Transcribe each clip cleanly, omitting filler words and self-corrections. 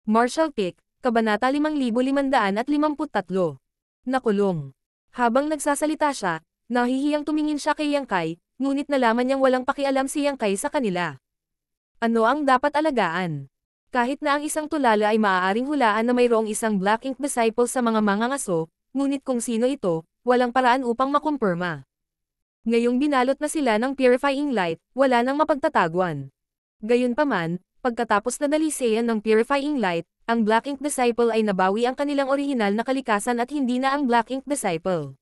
Martial Pick, Kabanata 5553. Nakulong. Habang nagsasalita siya, nahihiyang tumingin siya kay Yang Kai, ngunit nalaman niyang walang pakialam si Yang Kai sa kanila. Ano ang dapat alagaan? Kahit na ang isang tulala ay maaaring hulaan na mayroong isang Black Ink disciple sa mga mangangaso, ngunit kung sino ito, walang paraan upang makumpirma. Ngayong binalot na sila ng purifying light, wala nang mapagtataguan. Gayunpaman, pagkatapos na dalisayan ng purifying light, ang Black Ink Disciple ay nabawi ang kanilang orihinal na kalikasan at hindi na ang Black Ink Disciple.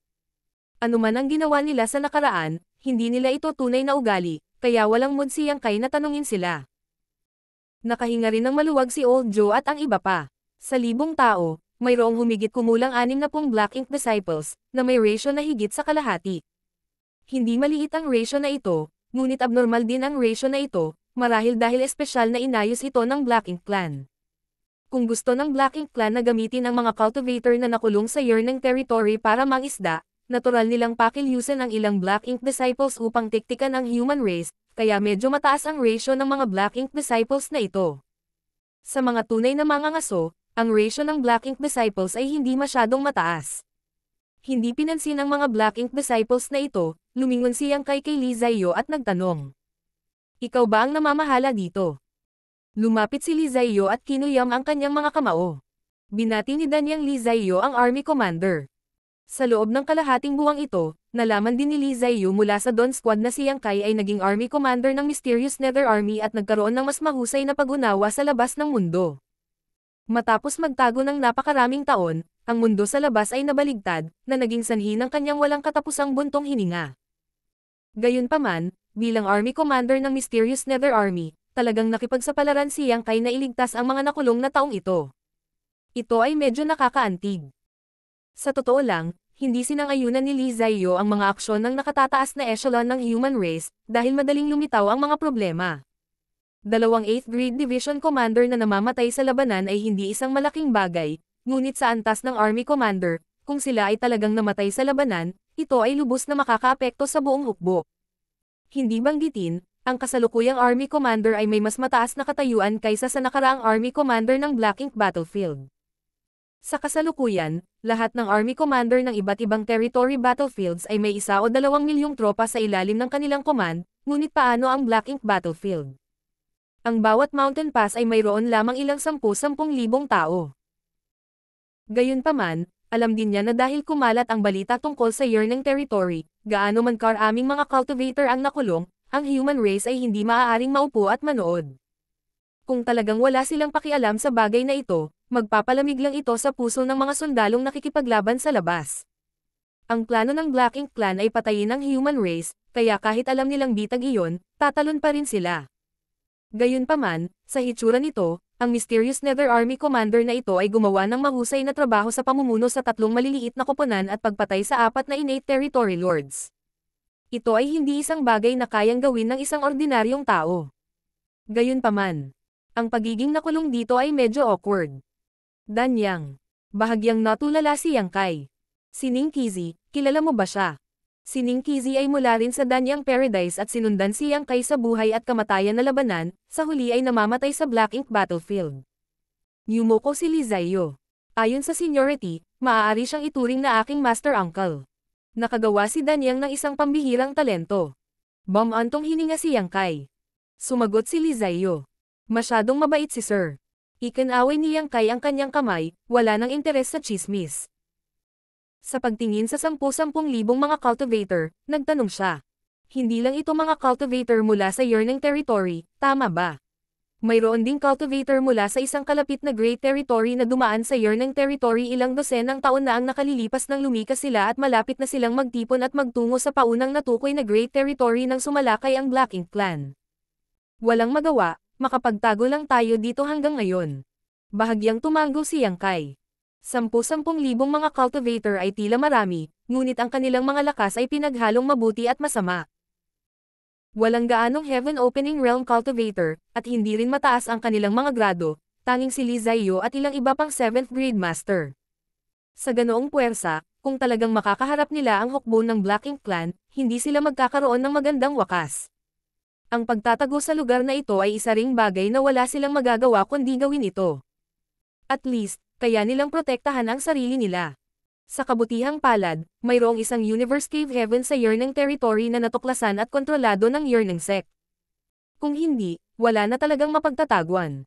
Ano man ang ginawa nila sa nakaraan, hindi nila ito tunay na ugali, kaya walang mood si Yang Kai na tanungin sila. Nakahinga rin ng maluwag si Old Joe at ang iba pa. Sa 1,000 tao, mayroong humigit kumulang 60 Black Ink Disciples, na may ratio na higit sa kalahati. Hindi maliit ang ratio na ito, ngunit abnormal din ang ratio na ito, marahil dahil espesyal na inayos ito ng Black Ink Clan. Kung gusto ng Black Ink Clan na gamitin ang mga cultivator na nakulong sa Yearning Territory para mangisda, natural nilang pakilyusan ang ilang Black Ink Disciples upang tiktikan ang human race, kaya medyo mataas ang ratio ng mga Black Ink Disciples na ito. Sa mga tunay na mangangaso, ang ratio ng Black Ink Disciples ay hindi masyadong mataas. Hindi pinansin ang mga Black Ink Disciples na ito, lumingon si Yang Kai kay Li Ziyo at nagtanong. Ikaw ba ang namamahala dito? Lumapit si Li Ziyo at kinuyam ang kanyang mga kamao. Binati ni Danyang Li Ziyo ang Army Commander. Sa loob ng kalahating buwang ito, nalaman din ni Li Ziyo mula sa Dawn Squad na si Yang Kai ay naging Army Commander ng Mysterious Nether Army at nagkaroon ng mas mahusay na pag-unawa sa labas ng mundo. Matapos magtago ng napakaraming taon, ang mundo sa labas ay nabaligtad, na naging sanhi ng kanyang walang katapusang buntong hininga. Gayunpaman, bilang Army Commander ng Mysterious Nether Army, talagang nakipagsapalaran si Yang Kai na iligtas ang mga nakulong na taong ito. Ito ay medyo nakakaantig. Sa totoo lang, hindi sinangayunan ni Li Ziyo ang mga aksyon ng nakatataas na echelon ng human race, dahil madaling lumitaw ang mga problema. Dalawang 8th Grade Division Commander na namamatay sa labanan ay hindi isang malaking bagay, ngunit sa antas ng Army Commander, kung sila ay talagang namatay sa labanan, ito ay lubos na makakaapekto sa buong hukbo. Hindi banggitin, ang kasalukuyang Army Commander ay may mas mataas na katayuan kaysa sa nakaraang Army Commander ng Black Ink Battlefield. Sa kasalukuyan, lahat ng Army Commander ng iba't ibang territory battlefields ay may 1 o 2 milyong tropa sa ilalim ng kanilang command, ngunit paano ang Black Ink Battlefield? Ang bawat mountain pass ay mayroon lamang ilang 10,000 tao. Gayunpaman, alam din niya na dahil kumalat ang balita tungkol sa Yearning Territory, gaano man karaming mga cultivator ang nakulong, ang human race ay hindi maaaring maupo at manood. Kung talagang wala silang pakialam sa bagay na ito, magpapalamig lang ito sa puso ng mga sundalong nakikipaglaban sa labas. Ang plano ng Black Ink Clan ay patayin ang human race, kaya kahit alam nilang bitag iyon, tatalon pa rin sila. Gayunpaman, sa hitsura nito, ang Mysterious Nether Army Commander na ito ay gumawa ng mahusay na trabaho sa pamumuno sa 3 maliliit na koponan at pagpatay sa 4 na innate territory lords. Ito ay hindi isang bagay na kayang gawin ng isang ordinaryong tao. Gayunpaman, ang pagiging nakulong dito ay medyo awkward. Danyang. Bahagyang natulala si Yang Kai. Si Ning Qizi, kilala mo ba siya? Si Ning Qizi ay mula rin sa Danyang Paradise at sinundan si Yang Kai sa buhay at kamatayan na labanan, sa huli ay namamatay sa Black Ink Battlefield. Yumoko si Li Ziyo. Ayon sa seniority, maaari siyang ituring na aking master uncle. Nakagawa si Danyang ng isang pambihirang talento. Bamantong hininga si Yang Kai. Sumagot si Li Ziyo. Masyadong mabait si Sir. Ikinaway ni Yang Kai ang kanyang kamay, wala nang interes sa chismis. Sa pagtingin sa 10,000 mga cultivator, nagtanong siya. Hindi lang ito mga cultivator mula sa Yearning Territory, tama ba? Mayroon ding cultivator mula sa isang kalapit na Great Territory na dumaan sa Yearning Territory ilang dosenang taon na ang nakalilipas nang lumikas sila at malapit na silang magtipon at magtungo sa paunang natukoy na Great Territory nang sumalakay ang Black Ink Clan. Walang magawa, makapagtago lang tayo dito hanggang ngayon. Bahagyang tumango si Yang Kai. 10,000 mga cultivator ay tila marami, ngunit ang kanilang mga lakas ay pinaghalong mabuti at masama. Walang gaanong Heaven Opening Realm cultivator, at hindi rin mataas ang kanilang mga grado, tanging si Li Ziyo at ilang iba pang 7th grade master. Sa ganoong puwersa, kung talagang makakaharap nila ang hukbo ng Black Ink Clan, hindi sila magkakaroon ng magandang wakas. Ang pagtatago sa lugar na ito ay isa ring bagay na wala silang magagawa kundi gawin ito. At least, kaya nilang protektahan ang sarili nila. Sa kabutihang palad, mayroong isang Universe Cave Heaven sa Yearning Territory na natuklasan at kontrolado ng Yearning Sect. Kung hindi, wala na talagang mapagtataguan.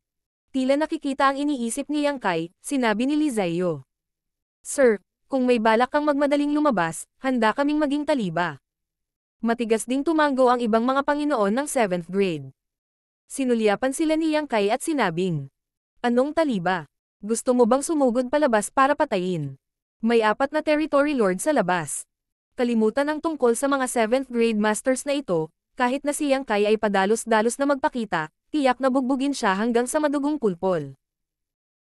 Tila nakikita ang iniisip ni Yang Kai, sinabi ni Li Ziyo. Sir, kung may balak kang magmadaling lumabas, handa kaming maging taliba. Matigas ding tumango ang ibang mga Panginoon ng 7th grade. Sinulyapan sila ni Yang Kai at sinabing, anong taliba? Gusto mo bang sumugod palabas para patayin? May 4 na territory lord sa labas. Kalimutan ang tungkol sa mga 7th grade masters na ito, kahit na si Yang Kai ay padalos-dalos na magpakita, tiyak na bugbugin siya hanggang sa madugong pulpol.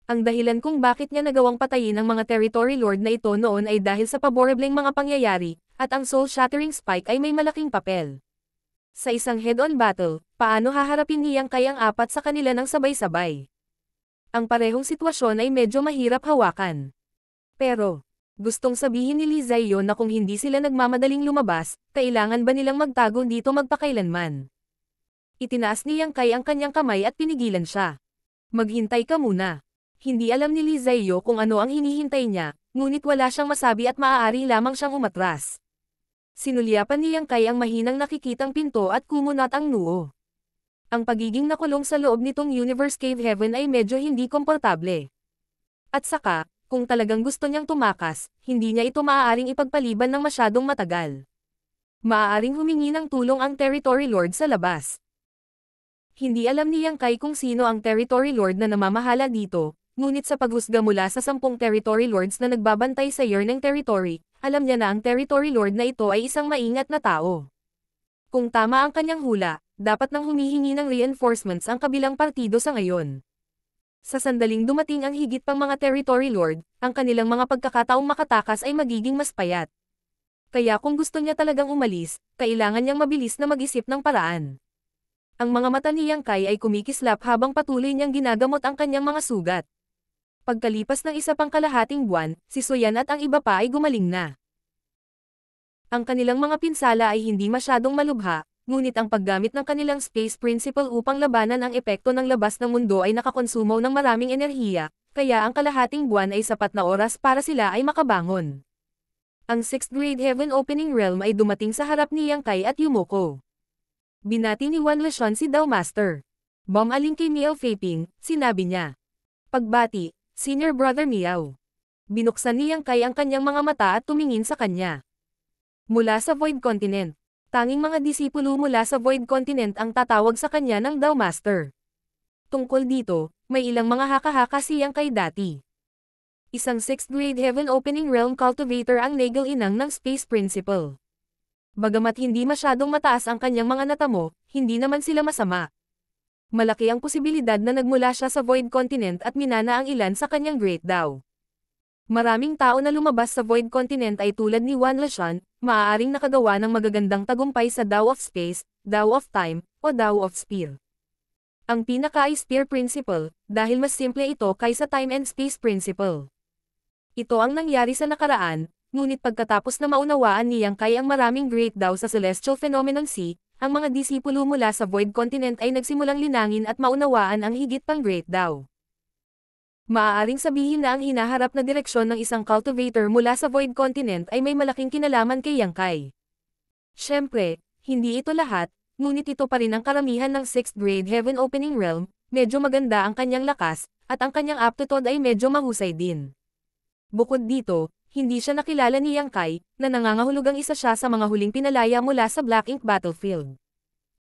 Ang dahilan kung bakit niya nagawang patayin ang mga territory lord na ito noon ay dahil sa paborableng mga pangyayari, at ang soul-shattering spike ay may malaking papel. Sa isang head-on battle, paano haharapin ni Yang Kai ang 4 sa kanila ng sabay-sabay? Ang parehong sitwasyon ay medyo mahirap hawakan. Pero, gustong sabihin ni Li Ziyo na kung hindi sila nagmamadaling lumabas, kailangan ba nilang magtago dito magpakailanman? Itinaas ni Yang Kai ang kanyang kamay at pinigilan siya. Maghintay ka muna. Hindi alam ni Li Ziyo kung ano ang hinihintay niya, ngunit wala siyang masabi at maaari lamang siyang umatras. Sinulyapan ni Yang Kai ang mahinang nakikitang pinto at kumunat ang noo. Ang pagiging nakulong sa loob nitong Universe Cave Heaven ay medyo hindi komportable. At saka, kung talagang gusto niyang tumakas, hindi niya ito maaaring ipagpaliban ng masyadong matagal. Maaaring humingi ng tulong ang Territory Lord sa labas. Hindi alam ni Yang Kai kung sino ang Territory Lord na namamahala dito, ngunit sa paghusga mula sa 10 Territory Lords na nagbabantay sa Yearning Territory, alam niya na ang Territory Lord na ito ay isang maingat na tao. Kung tama ang kanyang hula, dapat nang humihingi ng reinforcements ang kabilang partido sa ngayon. Sa sandaling dumating ang higit pang mga Territory Lord, ang kanilang mga pagkakataong makatakas ay magiging mas payat. Kaya kung gusto niya talagang umalis, kailangan niyang mabilis na mag-isip ng paraan. Ang mga mata ni Yang Kai ay kumikislap habang patuloy niyang ginagamot ang kanyang mga sugat. Pagkalipas ng 1 pang kalahating buwan, si Soyan at ang iba pa ay gumaling na. Ang kanilang mga pinsala ay hindi masyadong malubha, ngunit ang paggamit ng kanilang space principle upang labanan ang epekto ng labas ng mundo ay nakakonsumo ng maraming enerhiya, kaya ang kalahating buwan ay sapat na oras para sila ay makabangon. Ang 6th grade Heaven Opening Realm ay dumating sa harap ni Yang Kai at Yumoko. Binati ni Wan Leshan si Dao Master. Bumaling kay Miao Feiping, sinabi niya. Pagbati, Senior Brother Miao. Binuksan ni Yang Kai ang kanyang mga mata at tumingin sa kanya. Mula sa Void Continent. Tanging mga disipulo mula sa Void Continent ang tatawag sa kanya ng Dao Master. Tungkol dito, may ilang mga haka-haka si Yang Kai dati. Isang 6th grade Heaven Opening Realm Cultivator ang Nagel Inang ng Space Principle. Bagamat hindi masyadong mataas ang kanyang mga natamo, hindi naman sila masama. Malaki ang posibilidad na nagmula siya sa Void Continent at minana ang ilan sa kanyang Great Dao. Maraming tao na lumabas sa Void Continent ay tulad ni Wan Leshan, maaaring nakagawa ng magagandang tagumpay sa Dao of Space, Dao of Time, o Dao of Spear. Ang pinaka ay Spear Principle, dahil mas simple ito kaysa Time and Space Principle. Ito ang nangyari sa nakaraan, ngunit pagkatapos na maunawaan ni Yang Kai ang maraming Great Dao sa Celestial Phenomenon Sea, ang mga disipulo mula sa Void Continent ay nagsimulang linangin at maunawaan ang higit pang Great Dao. Maaaring sabihin na ang hinaharap na direksyon ng isang cultivator mula sa Void Continent ay may malaking kinalaman kay Yang Kai. Siyempre, hindi ito lahat, ngunit ito pa rin ang karamihan ng 6th grade Heaven Opening Realm, medyo maganda ang kanyang lakas, at ang kanyang aptitude ay medyo mahusay din. Bukod dito, hindi siya nakilala ni Yang Kai, na nangangahulugang isa siya sa mga huling pinalaya mula sa Black Ink Battlefield.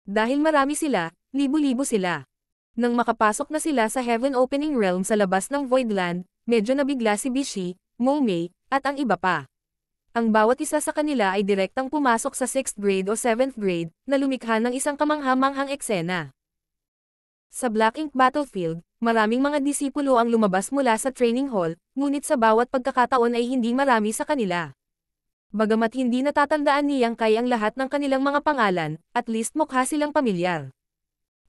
Dahil marami sila, libo-libo sila. Nang makapasok na sila sa Heaven Opening Realm sa labas ng Voidland, medyo nabigla si Bishi, Mei, at ang iba pa. Ang bawat isa sa kanila ay direktang pumasok sa 6th grade o 7th grade, na lumikha ng isang kamangha-manghang eksena. Sa Black Ink Battlefield, maraming mga disipulo ang lumabas mula sa training hall, ngunit sa bawat pagkakataon ay hindi marami sa kanila. Bagamat hindi natatandaan ni Yang Kai ang lahat ng kanilang mga pangalan, at least mukha silang pamilyar.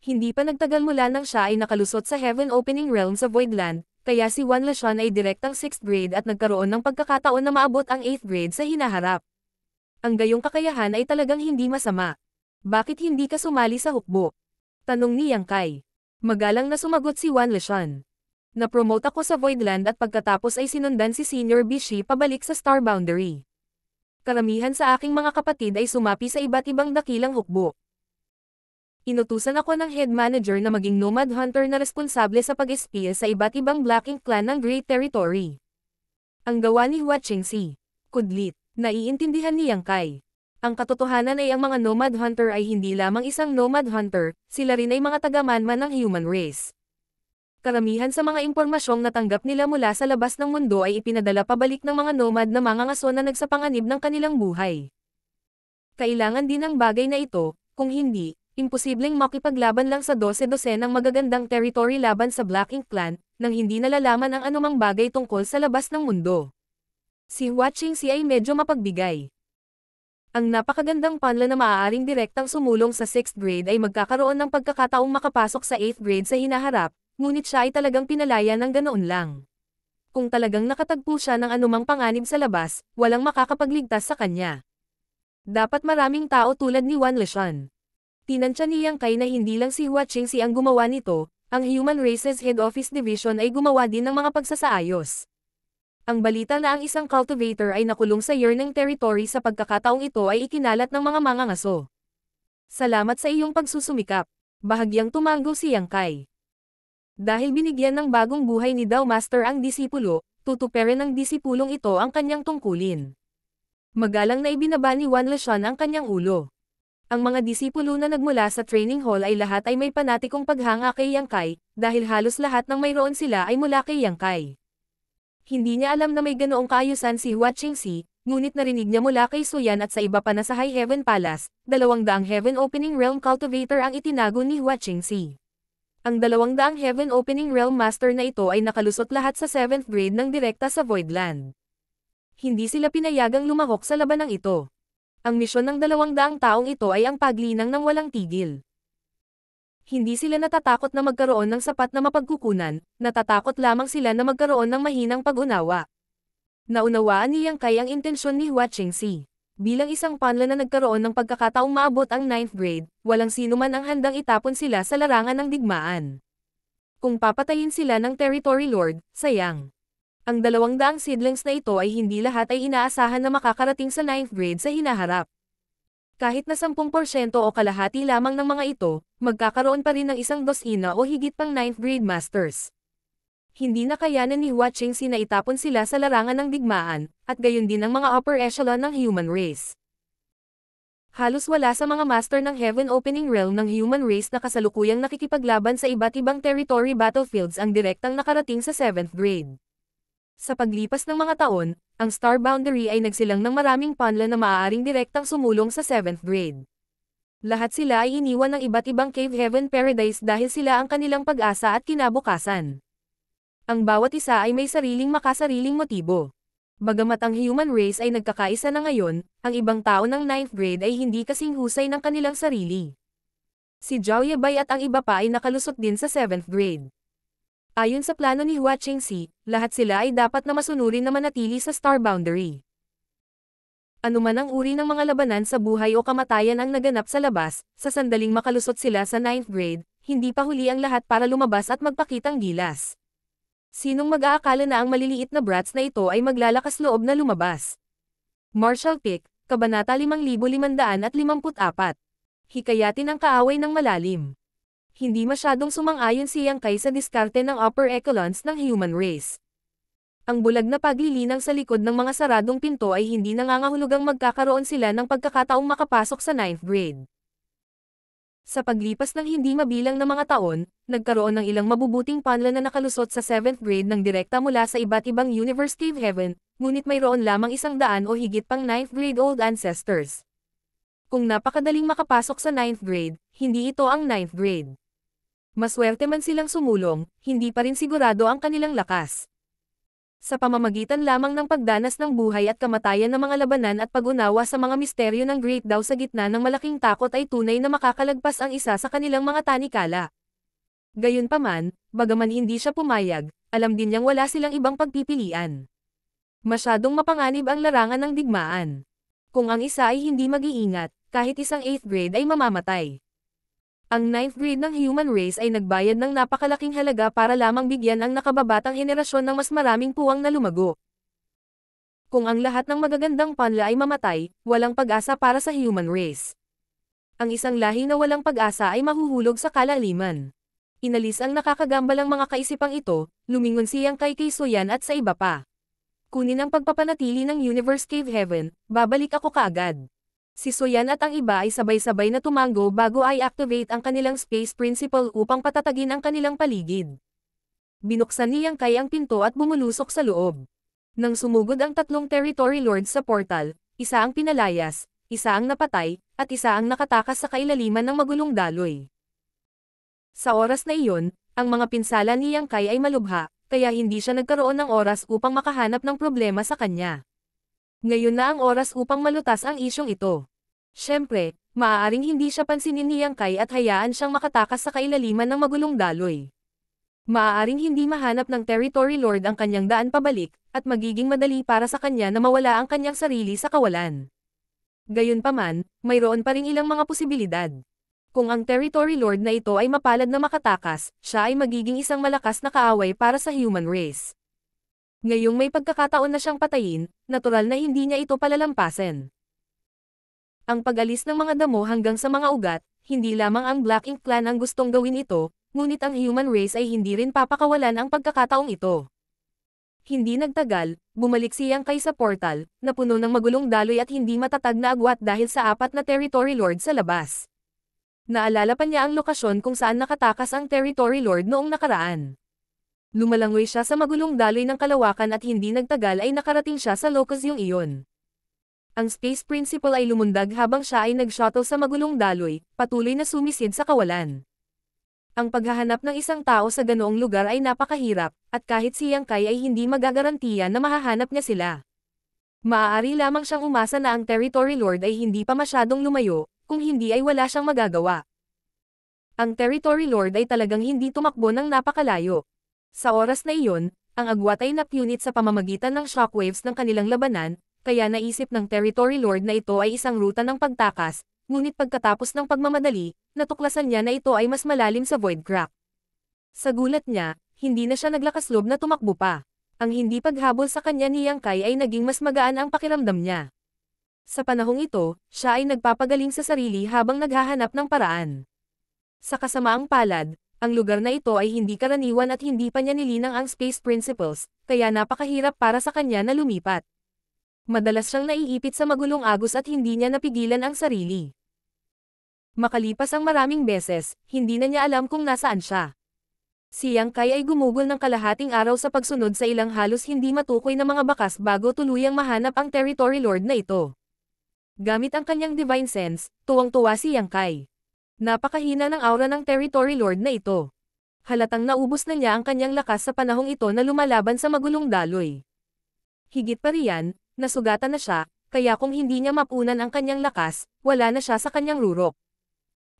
Hindi pa nagtagal mula nang siya ay nakalusot sa Heaven Opening Realm sa Voidland, kaya si Wan Leshan ay direktang 6th grade at nagkaroon ng pagkakataon na maabot ang 8th grade sa hinaharap. Ang gayong kakayahan ay talagang hindi masama. Bakit hindi ka sumali sa hukbo? Tanong ni Yang Kai. Magalang na sumagot si Wan Leshan. Na-promote ako sa Voidland at pagkatapos ay sinundan si Senior Bishi pabalik sa Star Boundary. Karamihan sa aking mga kapatid ay sumapi sa iba't ibang dakilang hukbo. Inutusan ako ng head manager na maging nomad hunter na responsable sa pag-espiya sa iba't ibang Black Ink clan ng Great Territory. Ang gawa ni Hua Qingxi. Kudlit. Naiintindihan ni Yang Kai. Ang katotohanan ay ang mga nomad hunter ay hindi lamang isang nomad hunter, sila rin ay mga taga-manman ng human race. Karamihan sa mga impormasyong natanggap nila mula sa labas ng mundo ay ipinadala pabalik ng mga nomad na mangangaso na nagsapanganib ng kanilang buhay. Kailangan din ang bagay na ito, kung hindi, imposibleng makipaglaban lang sa 12 ng magagandang territory laban sa Black Ink clan, nang hindi nalalaman ang anumang bagay tungkol sa labas ng mundo. Si Hua Qingxi ay medyo mapagbigay. Ang napakagandang panla na maaaring direktang sumulong sa 6th grade ay magkakaroon ng pagkakataong makapasok sa 8th grade sa hinaharap, ngunit siya ay talagang pinalaya ng ganoon lang. Kung talagang nakatagpo siya ng anumang panganib sa labas, walang makakapagligtas sa kanya. Dapat maraming tao tulad ni Wan Leshan. Tinansya ni Yang Kai na hindi lang si Hua Qingxi ang gumawa nito, ang Human Races Head Office Division ay gumawa din ng mga pagsasaayos. Ang balita na ang isang cultivator ay nakulong sa Yearning Territory sa pagkakataong ito ay ikinalat ng mga mangangaso. Salamat sa iyong pagsusumikap. Bahagyang tumango si Yang Kai. Dahil binigyan ng bagong buhay ni Dao Master ang disipulo, tutuperin ng disipulong ito ang kanyang tungkulin. Magalang na ibinaba ni Wan Leshan ang kanyang ulo. Ang mga disipulo na nagmula sa training hall ay lahat ay may panatikong paghanga kay Yang Kai, dahil halos lahat ng mayroon sila ay mula kay Yang Kai. Hindi niya alam na may ganoong kaayusan si Hua Qingxi, ngunit narinig niya mula kay Suyan at sa iba pa na sa High Heaven Palace, 200 Heaven Opening Realm Cultivator ang itinago ni Hua Qingxi. Ang 200 Heaven Opening Realm Master na ito ay nakalusot lahat sa 7th grade ng direkta sa Voidland. Hindi sila pinayagang lumahok sa labanang ito. Ang misyon ng 200 taong ito ay ang paglinang ng walang tigil. Hindi sila natatakot na magkaroon ng sapat na mapagkukunan, natatakot lamang sila na magkaroon ng mahinang pag-unawa. Naunawaan ni Yang Kai ang intensyon ni Hua Qingxi. Bilang isang panla na nagkaroon ng pagkakataong maabot ang 9th grade, walang sino man ang handang itapon sila sa larangan ng digmaan. Kung papatayin sila ng Territory Lord, sayang. Ang 200 seedlings na ito ay hindi lahat ay inaasahan na makakarating sa 9th grade sa hinaharap. Kahit na 10% o kalahati lamang ng mga ito, magkakaroon pa rin ng 1 dosina o higit pang 9th grade masters. Hindi na kayanan ni Hua Qingxi na itapon sila sa larangan ng digmaan, at gayon din ang mga upper echelon ng human race. Halos wala sa mga master ng Heaven Opening Realm ng human race na kasalukuyang nakikipaglaban sa iba't ibang territory battlefields ang direktang nakarating sa 7th grade. Sa paglipas ng mga taon, ang Star Boundary ay nagsilang ng maraming panla na maaaring direktang sumulong sa 7th grade. Lahat sila ay iniwan ng iba't ibang Cave Heaven Paradise dahil sila ang kanilang pag-asa at kinabukasan. Ang bawat isa ay may sariling makasariling motibo. Bagamat ang human race ay nagkakaisa na ngayon, ang ibang tao ng 9th grade ay hindi kasing husay ng kanilang sarili. Si Zhao Yebei at ang iba pa ay nakalusot din sa 7th grade. Ayon sa plano ni Hua Qingxi, lahat sila ay dapat na masunurin na manatili sa Star Boundary. Ano man ang uri ng mga labanan sa buhay o kamatayan ang naganap sa labas, sa sandaling makalusot sila sa 9th grade, hindi pa huli ang lahat para lumabas at magpakitang gilas. Sinong mag-aakala na ang maliliit na brats na ito ay maglalakas loob na lumabas? Marshall Pick, Kabanata 5554. Hikayatin ang kaaway ng malalim. Hindi masyadong sumang-ayon si Yang Kai sa diskarte ng upper echelons ng human race. Ang bulag na paglilinang sa likod ng mga saradong pinto ay hindi nangangahulugang magkakaroon sila ng pagkakataong makapasok sa 9th grade. Sa paglipas ng hindi mabilang na mga taon, nagkaroon ng ilang mabubuting panla na nakalusot sa 7th grade ng direkta mula sa iba't ibang Universe Cave Heaven, ngunit mayroon lamang 100 o higit pang 9th grade old ancestors. Kung napakadaling makapasok sa 9th grade, hindi ito ang 9th grade. Maswerte man silang sumulong, hindi pa rin sigurado ang kanilang lakas. Sa pamamagitan lamang ng pagdanas ng buhay at kamatayan ng mga labanan at pag-unawa sa mga misteryo ng Great Dao sa gitna ng malaking takot ay tunay na makakalagpas ang isa sa kanilang mga tanikala. Gayunpaman, bagaman hindi siya pumayag, alam din niyang wala silang ibang pagpipilian. Masyadong mapanganib ang larangan ng digmaan. Kung ang isa ay hindi mag-iingat, kahit isang 8th grade ay mamamatay. Ang 9th grade ng human race ay nagbayad ng napakalaking halaga para lamang bigyan ang nakababatang henerasyon ng mas maraming puwang na lumago. Kung ang lahat ng magagandang panla ay mamatay, walang pag-asa para sa human race. Ang isang lahi na walang pag-asa ay mahuhulog sa kalaliman. Inalis ang nakakagambalang mga kaisipang ito, lumingon siyang kay Soyan at sa iba pa. Kunin ang pagpapanatili ng Universe Cave Heaven, babalik ako kaagad. Si Soyan at ang iba ay sabay-sabay na tumango bago ay activate ang kanilang space principle upang patatagin ang kanilang paligid. Binuksan ni Yang Kai ang pinto at bumulusok sa loob. Nang sumugod ang tatlong territory lords sa portal, isa ang pinalayas, isa ang napatay, at isa ang nakatakas sa kailaliman ng magulong daloy. Sa oras na iyon, ang mga pinsala ni Yang Kai ay malubha, kaya hindi siya nagkaroon ng oras upang makahanap ng problema sa kanya. Ngayon na ang oras upang malutas ang isyong ito. Siyempre, maaaring hindi siya pansinin ni Yang Kai at hayaan siyang makatakas sa kailaliman ng magulong daloy. Maaaring hindi mahanap ng territory lord ang kanyang daan pabalik, at magiging madali para sa kanya na mawala ang kanyang sarili sa kawalan. Gayunpaman, mayroon pa ring ilang mga posibilidad. Kung ang territory lord na ito ay mapalad na makatakas, siya ay magiging isang malakas na kaaway para sa human race. Ngayong may pagkakataon na siyang patayin, natural na hindi niya ito palalampasin. Ang pag-alis ng mga damo hanggang sa mga ugat, hindi lamang ang Black Ink Clan ang gustong gawin ito, ngunit ang human race ay hindi rin papakawalan ang pagkakataong ito. Hindi nagtagal, bumalik si Yang Kai sa portal, na puno ng magulong daloy at hindi matatag na agwat dahil sa 4 na territory lord sa labas. Naalala pa niya ang lokasyon kung saan nakatakas ang territory lord noong nakaraan. Lumalangoy siya sa magulong daloy ng kalawakan at hindi nagtagal ay nakarating siya sa locus yung iyon. Ang space principle ay lumundag habang siya ay nag-shuttle sa magulong daloy, patuloy na sumisid sa kawalan. Ang paghahanap ng isang tao sa ganoong lugar ay napakahirap, at kahit si Yang Kai ay hindi magagarantiya na mahahanap niya sila. Maaari lamang siyang umasa na ang territory lord ay hindi pa masyadong lumayo, kung hindi ay wala siyang magagawa. Ang territory lord ay talagang hindi tumakbo ng napakalayo. Sa oras na iyon, ang agwat ay napunit sa pamamagitan ng shockwaves ng kanilang labanan, kaya naisip ng territory lord na ito ay isang ruta ng pagtakas, ngunit pagkatapos ng pagmamadali, natuklasan niya na ito ay mas malalim sa void crack. Sa gulat niya, hindi na siya naglakas loob na tumakbo pa. Ang hindi paghabol sa kanya ni Yang Kai ay naging mas magaan ang pakiramdam niya. Sa panahong ito, siya ay nagpapagaling sa sarili habang naghahanap ng paraan. Sa kasamaang palad, ang lugar na ito ay hindi karaniwan at hindi pa niya nilinang ang space principles, kaya napakahirap para sa kanya na lumipat. Madalas siyang naiipit sa magulong agos at hindi niya napigilan ang sarili. Makalipas ang maraming beses, hindi na niya alam kung nasaan siya. Si Yang Kai ay gumugol ng kalahating araw sa pagsunod sa ilang halos hindi matukoy na mga bakas bago tuluyang mahanap ang territory lord na ito. Gamit ang kanyang divine sense, tuwang-tuwa si Yang Kai. Napakahina ng aura ng territory lord na ito. Halatang naubos na niya ang kanyang lakas sa panahong ito na lumalaban sa magulong daloy. Higit pa riyan, nasugatan na siya, kaya kung hindi niya mapunan ang kanyang lakas, wala na siya sa kanyang rurok.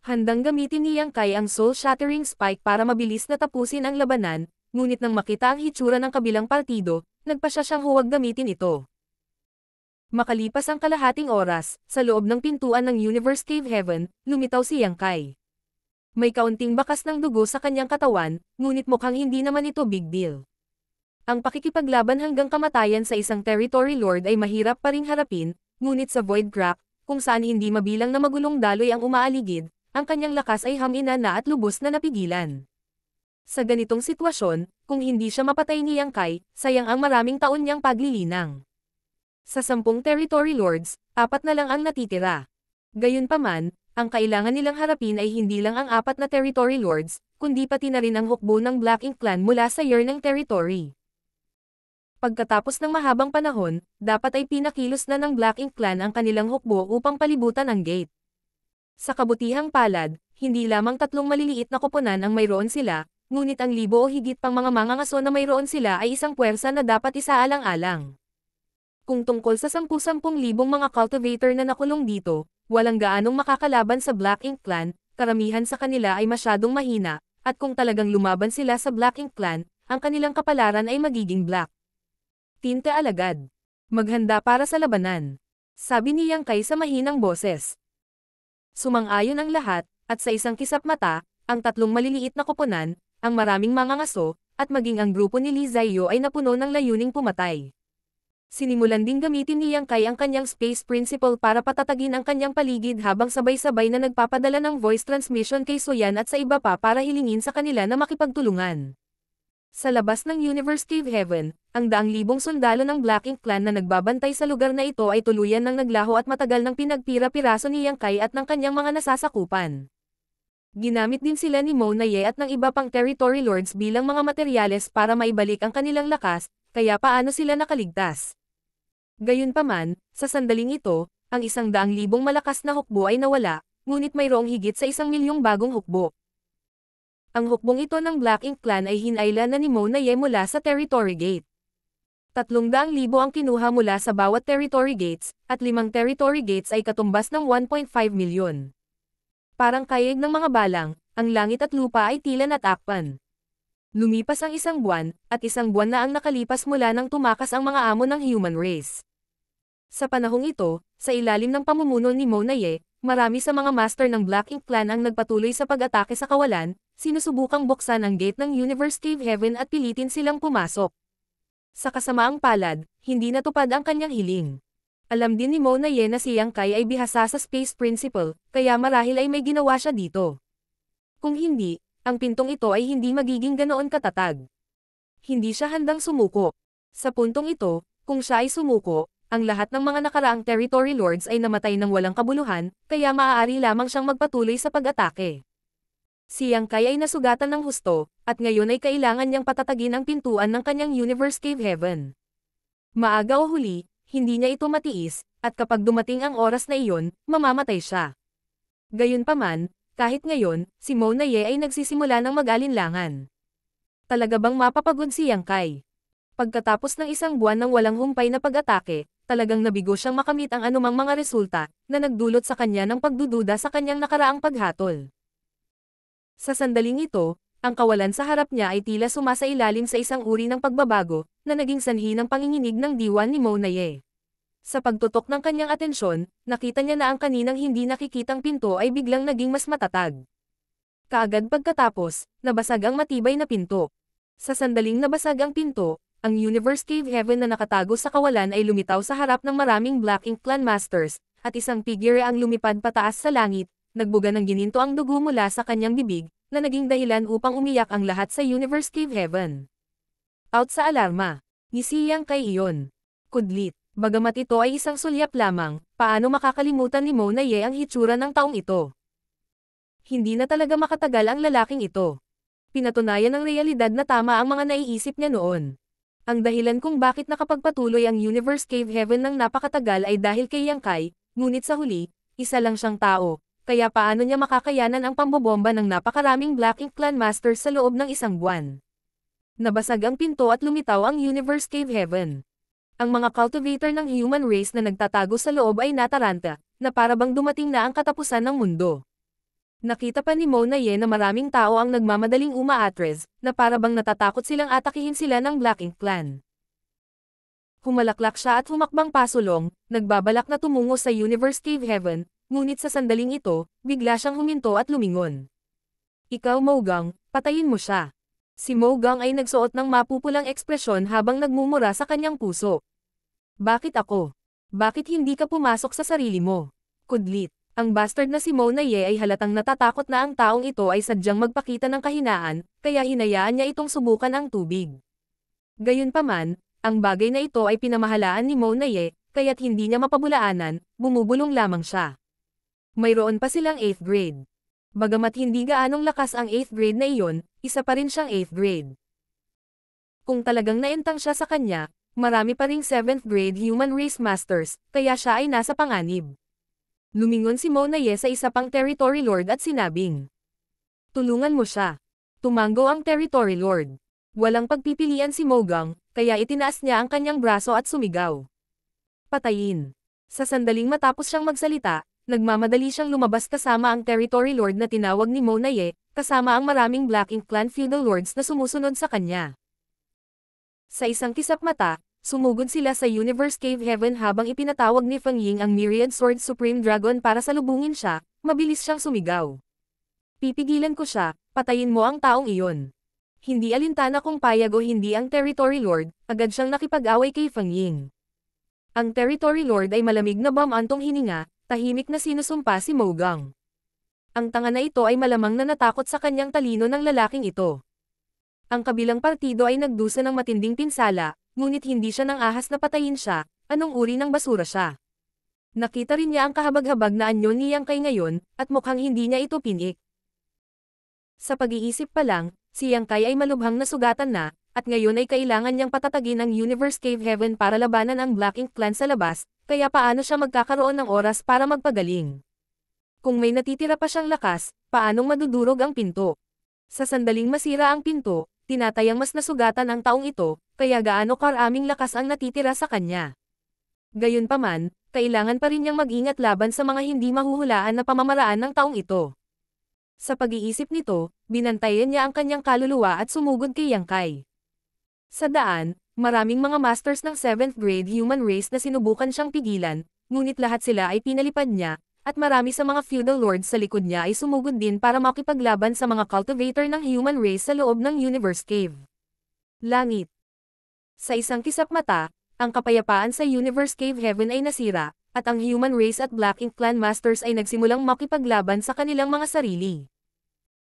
Handang gamitin ni Yang Kai ang soul-shattering spike para mabilis na tapusin ang labanan, ngunit nang makita ang hitsura ng kabilang partido, nagpasya siyang huwag gamitin ito. Makalipas ang kalahating oras, sa loob ng pintuan ng Universe Cave Heaven, lumitaw si Yang Kai. May kaunting bakas ng dugo sa kanyang katawan, ngunit mukhang hindi naman ito big deal. Ang pakikipaglaban hanggang kamatayan sa isang territory lord ay mahirap pa ring harapin, ngunit sa void crack, kung saan hindi mabilang na magulong daloy ang umaaligid, ang kanyang lakas ay hamina na at lubos na napigilan. Sa ganitong sitwasyon, kung hindi siya mapatay ni Yang Kai, sayang ang maraming taon niyang paglilinang. Sa 10 territory lords, 4 na lang ang natitira. Gayunpaman, ang kailangan nilang harapin ay hindi lang ang 4 na territory lords, kundi pati na rin ang hukbo ng Black Ink Clan mula sa Year ng territory. Pagkatapos ng mahabang panahon, dapat ay pinakilos na ng Black Ink Clan ang kanilang hukbo upang palibutan ang gate. Sa kabutihang palad, hindi lamang 3 maliliit na koponan ang mayroon sila, ngunit ang libo o higit pang mga mangangaso na mayroon sila ay isang puwersa na dapat isaalang-alang. Kung tungkol sa 10,000 mga cultivator na nakulong dito, walang gaanong makakalaban sa Black Ink Clan, karamihan sa kanila ay masyadong mahina, at kung talagang lumaban sila sa Black Ink Clan, ang kanilang kapalaran ay magiging black. Tinte alagad. Maghanda para sa labanan. Sabi ni Yang Kai sa mahinang boses. Sumang-ayon ang lahat, At sa isang kisap mata, ang tatlong maliliit na koponan, ang maraming mga ngaso, at maging ang grupo ni Li Ziyo ay napuno ng layuning pumatay. Sinimulan din gamitin ni Yang Kai ang kanyang space principle para patatagin ang kanyang paligid habang sabay-sabay na nagpapadala ng voice transmission kay Soyan at sa iba pa para hilingin sa kanila na makipagtulungan. Sa labas ng Universe Cave Heaven, ang daang libong sundalo ng Black Ink Clan na nagbabantay sa lugar na ito ay tuluyan ng naglaho at matagal ng pinagpira-piraso ni Yang Kai at ng kanyang mga nasasakupan. Ginamit din sila ni Mona Ye at ng iba pang territory lords bilang mga materyales para maibalik ang kanilang lakas, kaya paano sila nakaligtas. Gayunpaman, sa sandaling ito, ang 100,000 malakas na hukbo ay nawala, ngunit mayroong higit sa 1,000,000 bagong hukbo. Ang hukbong ito ng Black Ink Clan ay hinayla na ni Mona Ye mula sa Territory Gate. 300,000 ang kinuha mula sa bawat Territory Gates, at 5 Territory Gates ay katumbas ng 1.5 milyon. Parang kayig ng mga balang, ang langit at lupa ay tila natakpan. Lumipas ang 1 buwan, at 1 buwan na ang nakalipas mula nang tumakas ang mga amo ng human race. Sa panahong ito, sa ilalim ng pamumuno ni Mona Ye, marami sa mga master ng Black Ink Clan ang nagpatuloy sa pag-atake sa kawalan, sinusubukang buksan ang gate ng Universe Cave Heaven at pilitin silang pumasok. Sa kasamaang palad, hindi natupad ang kanyang hiling. Alam din ni Mona Ye na si Yang Kai ay bihasa sa Space Principle, kaya marahil ay may ginawa siya dito. Kung hindi, ang pintong ito ay hindi magiging ganoon katatag. Hindi siya handang sumuko. Sa puntong ito, kung siya ay sumuko, ang lahat ng mga nakaraang territory lords ay namatay ng walang kabuluhan, kaya maaari lamang siyang magpatuloy sa pag-atake. Si Yang Kai ay nasugatan ng husto, at ngayon ay kailangan niyang patatagin ang pintuan ng kanyang Universe Cave Heaven. Maaga o huli, hindi niya ito matiis, at kapag dumating ang oras na iyon, mamamatay siya. Gayunpaman, kahit ngayon, si Mona Ye ay nagsisimula ng mag-alinlangan. Talaga bang mapapagod si Yang Kai? Pagkatapos ng 1 buwan ng walang humpay na pag-atake, talagang nabigo siyang makamit ang anumang mga resulta, na nagdulot sa kanya ng pagdududa sa kanyang nakaraang paghatol. Sa sandaling ito, ang kawalan sa harap niya ay tila sumasailalim sa isang uri ng pagbabago, na naging sanhi ng panginginig ng diwa ni Mona Ye. Sa pagtutok ng kanyang atensyon, nakita niya na ang kaninang hindi nakikitang pinto ay biglang naging mas matatag. Kaagad pagkatapos, nabasag ang matibay na pinto. Sa sandaling nabasag ang pinto, ang Universe Cave Heaven na nakatago sa kawalan ay lumitaw sa harap ng maraming Black Ink Clan Masters, at isang figure ang lumipad pataas sa langit, nagbuga ng gininto ang dugo mula sa kanyang bibig, na naging dahilan upang umiyak ang lahat sa Universe Cave Heaven. Out sa alarma. Ngisi Yang Kai iyon. Kudlit. Bagamat ito ay isang sulyap lamang, paano makakalimutan ni Mona Ye ang hitsura ng taong ito? Hindi na talaga makatagal ang lalaking ito. Pinatunayan ng realidad na tama ang mga naiisip niya noon. Ang dahilan kung bakit nakapagpatuloy ang Universe Cave Heaven ng napakatagal ay dahil kay Yang Kai, ngunit sa huli, isa lang siyang tao, kaya paano niya makakayanan ang pambobomba ng napakaraming Black Ink Clan Masters sa loob ng 1 buwan? Nabasag ang pinto at lumitaw ang Universe Cave Heaven. Ang mga cultivator ng human race na nagtatago sa loob ay nataranta, na parabang dumating na ang katapusan ng mundo. Nakita pa ni Mona Ye na maraming tao ang nagmamadaling umaatres, na parabang natatakot silang atakihin sila ng Black Ink Clan. Humalaklak siya at humakbang pasulong, nagbabalak na tumungo sa Universe Cave Heaven, ngunit sa sandaling ito, bigla siyang huminto at lumingon. Ikaw Mogang, patayin mo siya. Si Mogang ay nagsuot ng mapupulang ekspresyon habang nagmumura sa kanyang puso. Bakit ako? Bakit hindi ka pumasok sa sarili mo? Kudlit. Ang bastard na si Mona Ye ay halatang natatakot na ang taong ito ay sadyang magpakita ng kahinaan, kaya hinayaan niya itong subukan ang tubig. Gayunpaman, ang bagay na ito ay pinamahalaan ni Mona Ye, kaya't hindi niya mapabulaanan, bumubulong lamang siya. Mayroon pa silang 8th grade. Bagamat hindi gaanong lakas ang 8th grade na iyon, isa pa rin siyang 8th grade. Kung talagang naentang siya sa kanya, marami pa ring 7th grade human race masters, kaya siya ay nasa panganib. Lumingon si Mona Ye sa isa pang territory lord at sinabing, tulungan mo siya. Tumango ang territory lord. Walang pagpipilian si Mogang, kaya itinaas niya ang kanyang braso at sumigaw. Patayin. Sa sandaling matapos siyang magsalita, nagmamadali siyang lumabas kasama ang territory lord na tinawag ni Mona Ye, kasama ang maraming Black Ink Clan feudal lords na sumusunod sa kanya. Sa isang kisap mata, sumugod sila sa Universe Cave Heaven habang ipinatawag ni Feng Ying ang Myriad Sword Supreme Dragon para salubungin siya, mabilis siyang sumigaw. Pipigilan ko siya, patayin mo ang taong iyon. Hindi alintana kung payag o hindi ang Territory Lord, agad siyang nakipag-away kay Feng Ying. Ang Territory Lord ay malamig na bumantong hininga, tahimik na sinusumpa si Mo Gang. Ang tanga na ito ay malamang na natakot sa kanyang talino ng lalaking ito. Ang kabilang partido ay nagdusa ng matinding pinsala, ngunit hindi siya nang ahas na patayin siya, anong uri ng basura siya. Nakita rin niya ang kahabag-habag na anyo ni Yang Kai ngayon, at mukhang hindi niya ito pinik. Sa pag-iisip pa lang, si Yang Kai ay malubhang nasugatan na, at ngayon ay kailangan niyang patatagin ang Universe Cave Heaven para labanan ang Black Ink Clan sa labas, kaya paano siya magkakaroon ng oras para magpagaling? Kung may natitira pa siyang lakas, paanong madudurog ang pinto? Sa sandaling masira ang pinto, tinatayang mas nasugatan ang taong ito, kaya gaano karaming lakas ang natitira sa kanya. Gayunpaman, kailangan pa rin niyang mag-ingat laban sa mga hindi mahuhulaan na pamamaraan ng taong ito. Sa pag-iisip nito, binantayan niya ang kanyang kaluluwa at sumugod kay Yang Kai. Sa daan, maraming mga masters ng 7th grade human race na sinubukan siyang pigilan, ngunit lahat sila ay pinalipad niya, at marami sa mga feudal lords sa likod niya ay sumugod din para makipaglaban sa mga cultivator ng human race sa loob ng Universe Cave. Langit. Sa isang kisap mata, ang kapayapaan sa Universe Cave Heaven ay nasira, at ang human race at Black Ink Clan Masters ay nagsimulang makipaglaban sa kanilang mga sarili.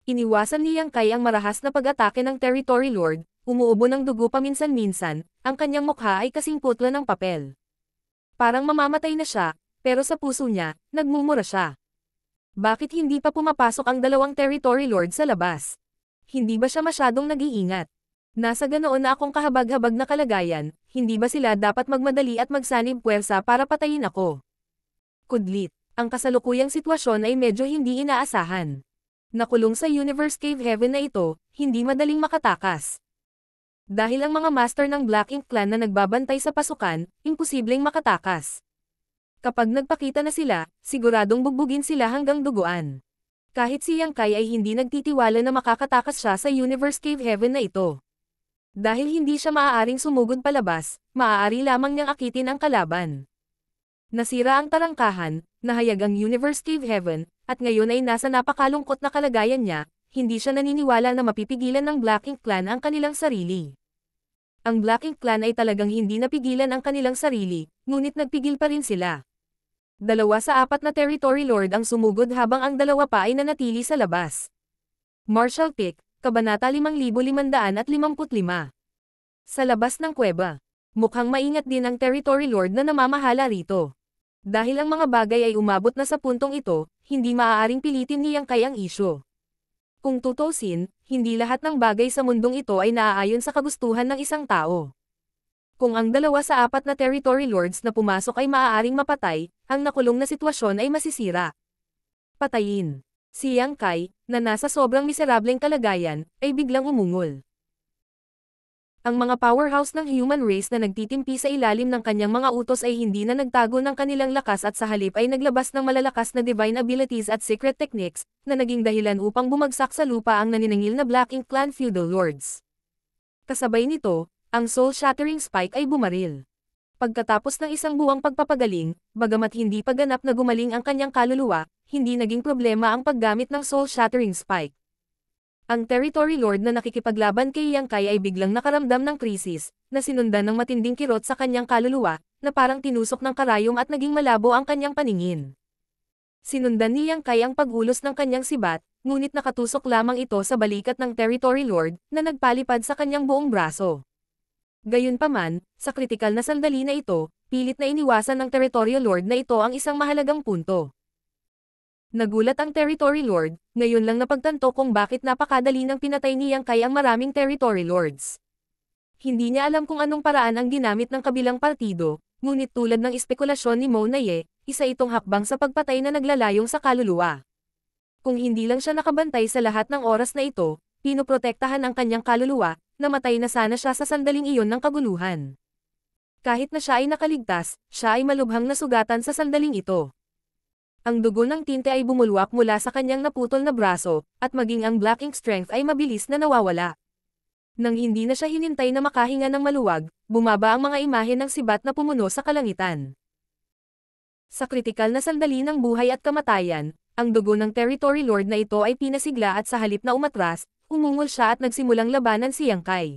Iniwasan ni Yang Kai ang marahas na pag-atake ng Territory Lord, umuubo ng dugo paminsan-minsan, ang kanyang mukha ay kasing putla ng papel. Parang mamamatay na siya, pero sa puso niya, nagmumura siya. Bakit hindi pa pumapasok ang dalawang Territory Lord sa labas? Hindi ba siya masyadong nag-iingat? Nasa ganoon na akong kahabag-habag na kalagayan, hindi ba sila dapat magmadali at magsanib puwersa para patayin ako? Kudlit, ang kasalukuyang sitwasyon ay medyo hindi inaasahan. Nakulong sa Universe Cave Heaven na ito, hindi madaling makatakas. Dahil ang mga master ng Black Ink Clan na nagbabantay sa pasukan, imposibleng makatakas. Kapag nagpakita na sila, siguradong bugbugin sila hanggang duguan. Kahit si Yang Kai ay hindi nagtitiwala na makakatakas siya sa Universe Cave Heaven na ito. Dahil hindi siya maaaring sumugod palabas, maaari lamang niyang akitin ang kalaban. Nasira ang tarangkahan, nahayag ang Universe Cave Heaven, at ngayon ay nasa napakalungkot na kalagayan niya, hindi siya naniniwala na mapipigilan ng Black Ink Clan ang kanilang sarili. Ang Black Ink Clan ay talagang hindi napigilan ang kanilang sarili, ngunit nagpigil pa rin sila. 2 sa 4 na Territory Lord ang sumugod habang ang 2 pa ay nanatili sa labas. Martial Pick, Kabanata 5555. Sa labas ng kuweba. Mukhang maingat din ang Territory Lord na namamahala rito. Dahil ang mga bagay ay umabot na sa puntong ito, hindi maaaring pilitin ni Yang Kai ang isyu. Kung tutusin, hindi lahat ng bagay sa mundong ito ay naaayon sa kagustuhan ng isang tao. Kung ang 2 sa 4 na Territory Lords na pumasok ay maaaring mapatay, ang nakulong na sitwasyon ay masisira. Patayin. Si Yang Kai, na nasa sobrang miserableng kalagayan, ay biglang umungol. Ang mga powerhouse ng human race na nagtitimpi sa ilalim ng kanyang mga utos ay hindi na nagtago ng kanilang lakas at sa halip ay naglabas ng malalakas na divine abilities at secret techniques, na naging dahilan upang bumagsak sa lupa ang naniningil na Black Ink Clan feudal lords. Kasabay nito, ang soul-shattering spike ay bumaril. Pagkatapos ng isang buwang pagpapagaling, bagamat hindi pa ganap na gumaling ang kanyang kaluluwa, hindi naging problema ang paggamit ng soul-shattering spike. Ang Territory Lord na nakikipaglaban kay Yang Kai ay biglang nakaramdam ng krisis, na sinundan ng matinding kirot sa kanyang kaluluwa, na parang tinusok ng karayom at naging malabo ang kanyang paningin. Sinundan ni Yang Kai ang pag-ulos ng kanyang sibat, ngunit nakatusok lamang ito sa balikat ng Territory Lord, na nagpalipad sa kanyang buong braso. Gayunpaman, sa kritikal na sandali na ito, pilit na iniwasan ng Territory Lord na ito ang isang mahalagang punto. Nagulat ang Territory Lord, ngayon lang napagtanto kung bakit napakadali ng pinatay ni Yang Kai ang maraming Territory Lords. Hindi niya alam kung anong paraan ang ginamit ng kabilang partido, ngunit tulad ng espekulasyon ni Mo Naye, isa itong hakbang sa pagpatay na naglalayong sa kaluluwa. Kung hindi lang siya nakabantay sa lahat ng oras na ito, pinoprotektahan ang kanyang kaluluwa, namatay na sana siya sa sandaling iyon ng kaguluhan. Kahit na siya ay nakaligtas, siya ay malubhang nasugatan sa sandaling ito. Ang dugo ng tinte ay bumulwak mula sa kanyang naputol na braso, at maging ang Black Ink strength ay mabilis na nawawala. Nang hindi na siya hinintay na makahinga ng maluwag, bumaba ang mga imahe ng sibat na pumuno sa kalangitan. Sa kritikal na sandali ng buhay at kamatayan, ang dugo ng Territory Lord na ito ay pinasigla at sa halip na umatras, umungol siya at nagsimulang labanan si Yang Kai.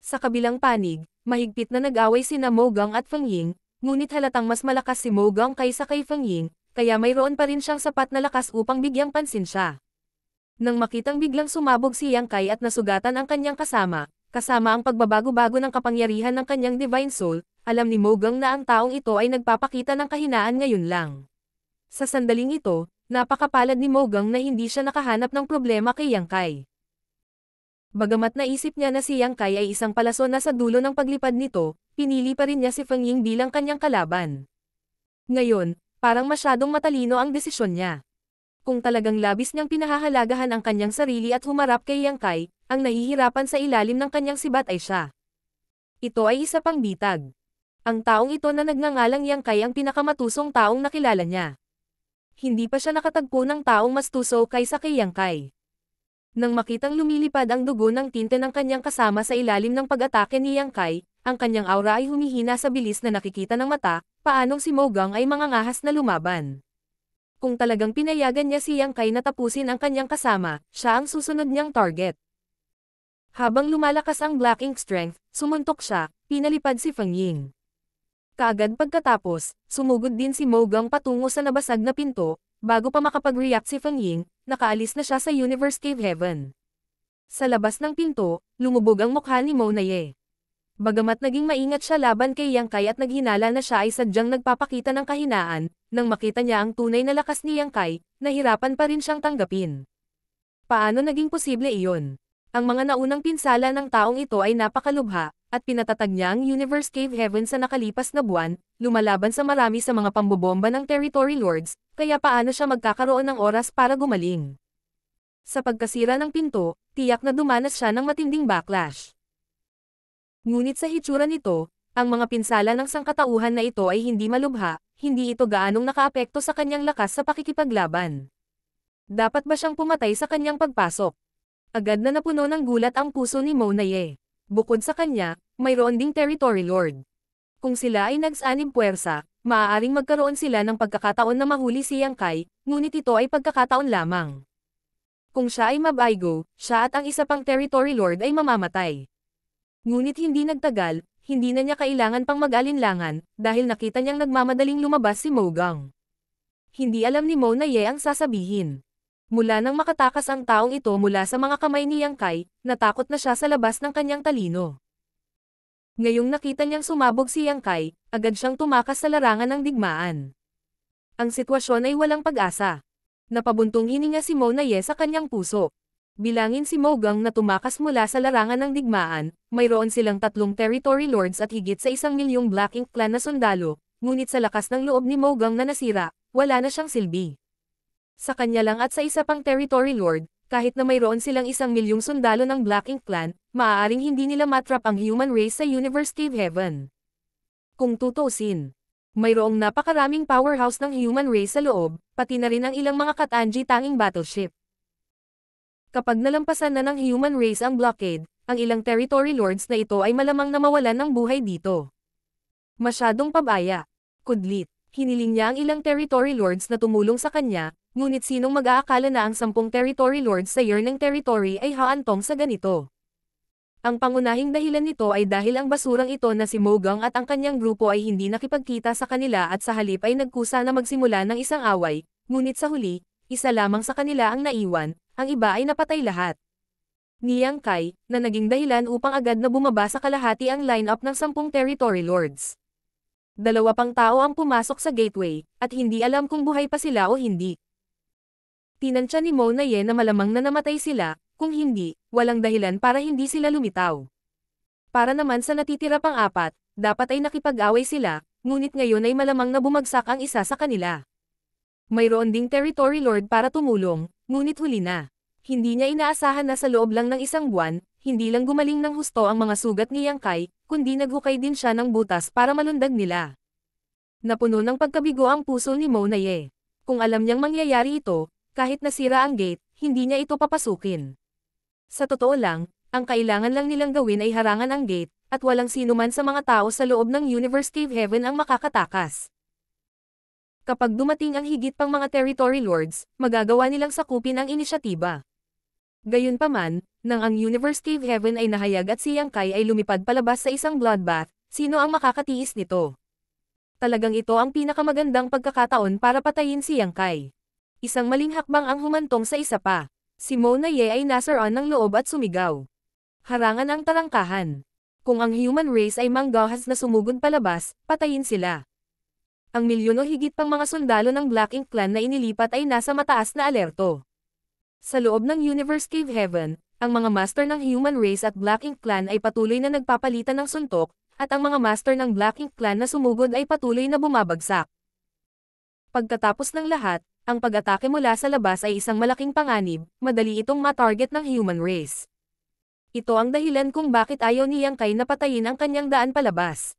Sa kabilang panig, mahigpit na nag-away sina Mo Gang at Feng Ying, ngunit halatang mas malakas si Mo Gang kaysa kay Feng Ying, kaya mayroon pa rin siyang sapat na lakas upang bigyang pansin siya. Nang makitang biglang sumabog si Yang Kai at nasugatan ang kanyang kasama ang pagbabago-bago ng kapangyarihan ng kanyang Divine Soul, alam ni Mo Gang na ang taong ito ay nagpapakita ng kahinaan ngayon lang. Sa sandaling ito, napakapalad ni Mo Gang na hindi siya nakahanap ng problema kay Yang Kai. Bagamat naisip niya na si Yang Kai ay isang palaso na sa dulo ng paglipad nito, pinili pa rin niya si Feng Ying bilang kanyang kalaban. Ngayon, parang masyadong matalino ang desisyon niya. Kung talagang labis niyang pinahahalagahan ang kanyang sarili at humarap kay Yang Kai, ang nahihirapan sa ilalim ng kanyang sibat ay siya. Ito ay isa pang bitag. Ang taong ito na nagngangalang Yang Kai ang pinakamatusong taong nakilala niya. Hindi pa siya nakatagpo ng taong mas tuso kaysa kay Yang Kai. Nang makitang lumilipad ang dugo ng tinte ng kanyang kasama sa ilalim ng pag-atake ni Yang Kai, ang kanyang aura ay humihina sa bilis na nakikita ng mata, paanong si Mo Gang ay mangangahas na lumaban. Kung talagang pinayagan niya si Yang Kai na tapusin ang kanyang kasama, siya ang susunod niyang target. Habang lumalakas ang Black Ink Strength, sumuntok siya, pinalipad si Feng Ying. Kaagad pagkatapos, sumugod din si Mo Gang patungo sa nabasag na pinto, bago pa makapag-react si Feng Ying, nakaalis na siya sa Universe Cave Heaven. Sa labas ng pinto, lumubog ang mukha ni Mo Naye. Bagamat naging maingat siya laban kay Yang Kai at naghinala na siya ay sadyang nagpapakita ng kahinaan, nang makita niya ang tunay na lakas ni Yang Kai, nahirapan pa rin siyang tanggapin. Paano naging posible iyon? Ang mga naunang pinsala ng taong ito ay napakalubha, at pinatatag niya ang Universe Cave Heaven sa nakalipas na buwan, lumalaban sa marami sa mga pambobomba ng Territory Lords, kaya paano siya magkakaroon ng oras para gumaling? Sa pagkasira ng pinto, tiyak na dumanas siya ng matinding backlash. Ngunit sa hitsura nito, ang mga pinsala ng sangkatauhan na ito ay hindi malubha, hindi ito gaanong nakaapekto sa kanyang lakas sa pakikipaglaban. Dapat ba siyang pumatay sa kanyang pagpasok? Agad na napuno ng gulat ang puso ni Mo Naye. Bukod sa kanya, mayroon ding Territory Lord. Kung sila ay nagsanib puwersa, maaaring magkaroon sila ng pagkakataon na mahuli si Yang Kai, ngunit ito ay pagkakataon lamang. Kung siya ay mabaygo, siya at ang isa pang Territory Lord ay mamamatay. Ngunit hindi nagtagal, hindi na niya kailangan pang mag-alinlangan, dahil nakita niyang nagmamadaling lumabas si Mo Gang. Hindi alam ni Mo Naye ang sasabihin. Mula nang makatakas ang taong ito mula sa mga kamay ni Yang Kai, natakot na siya sa labas ng kanyang talino. Ngayong nakita niyang sumabog si Yang Kai, agad siyang tumakas sa larangan ng digmaan. Ang sitwasyon ay walang pag-asa. Napabuntong hininga si Mo Naye sa kanyang puso. Bilangin si Mo Gang na tumakas mula sa larangan ng digmaan, mayroon silang 3 Territory Lords at higit sa 1,000,000 Black Ink Clan na sundalo, ngunit sa lakas ng loob ni Mo Gang na nasira, wala na siyang silbi. Sa kanya lang at sa isa pang Territory Lord, kahit na mayroon silang 1,000,000 sundalo ng Black Ink Clan, maaaring hindi nila matrap ang human race sa Universe Cave Heaven. Kung tutuusin, mayroong napakaraming powerhouse ng human race sa loob, pati na rin ang ilang mga Katanji tanging battleship. Kapag nalampasan na ng human race ang blockade, ang ilang Territory Lords na ito ay malamang na mawalan ng buhay dito. Masyadong pabaya. Kudlit. Hiniling niya ang ilang Territory Lords na tumulong sa kanya, ngunit sinong mag-aakala na ang 10 Territory Lords sa Yearning Territory ay haantong sa ganito. Ang pangunahing dahilan nito ay dahil ang basurang ito na si Mo Gang at ang kanyang grupo ay hindi nakipagkita sa kanila at sa halip ay nagkusa na magsimula ng isang away, ngunit sa huli, isa lamang sa kanila ang naiwan, ang iba ay napatay lahat. Ni Yang Kai, na naging dahilan upang agad na bumaba sa kalahati ang lineup ng 10 Territory Lords. 2 pang tao ang pumasok sa gateway, at hindi alam kung buhay pa sila o hindi. Tinansya ni Mo Naye na malamang na namatay sila, kung hindi, walang dahilan para hindi sila lumitaw. Para naman sa natitira pang 4, dapat ay nakipag-away sila, ngunit ngayon ay malamang na bumagsak ang isa sa kanila. Mayroon ding Territory Lord para tumulong, ngunit huli na. Hindi niya inaasahan na sa loob lang ng 1 buwan, hindi lang gumaling ng husto ang mga sugat ni Yang Kai, kundi naghukay din siya ng butas para malundag nila. Napuno ng pagkabigo ang puso ni Mo Naye. Kung alam niyang mangyayari ito, kahit nasira ang gate, hindi niya ito papasukin. Sa totoo lang, ang kailangan lang nilang gawin ay harangan ang gate, at walang sinuman sa mga tao sa loob ng Universe Cave Heaven ang makakatakas. Kapag dumating ang higit pang mga territory lords, magagawa nilang sakupin ang inisyatiba. Gayunpaman, nang ang Universe Cave Heaven ay nahayag at si Yang Kai ay lumipad palabas sa isang bloodbath, sino ang makakatiis nito? Talagang ito ang pinakamagandang pagkakataon para patayin si Yang Kai. Isang maling hakbang ang humantong sa isa pa. Si Mona Ye ay nasaran ng loob at sumigaw. Harangan ang tarangkahan. Kung ang human race ay manggahas na sumugod palabas, patayin sila. Ang milyon o higit pang mga sundalo ng Black Ink Clan na inilipat ay nasa mataas na alerto. Sa loob ng Universe Cave Heaven, ang mga master ng human race at Black Ink Clan ay patuloy na nagpapalitan ng suntok, at ang mga master ng Black Ink Clan na sumugod ay patuloy na bumabagsak. Pagkatapos ng lahat, ang pag-atake mula sa labas ay isang malaking panganib, madali itong ma-target ng human race. Ito ang dahilan kung bakit ayaw ni Yang Kai na patayin ang kanyang daan palabas.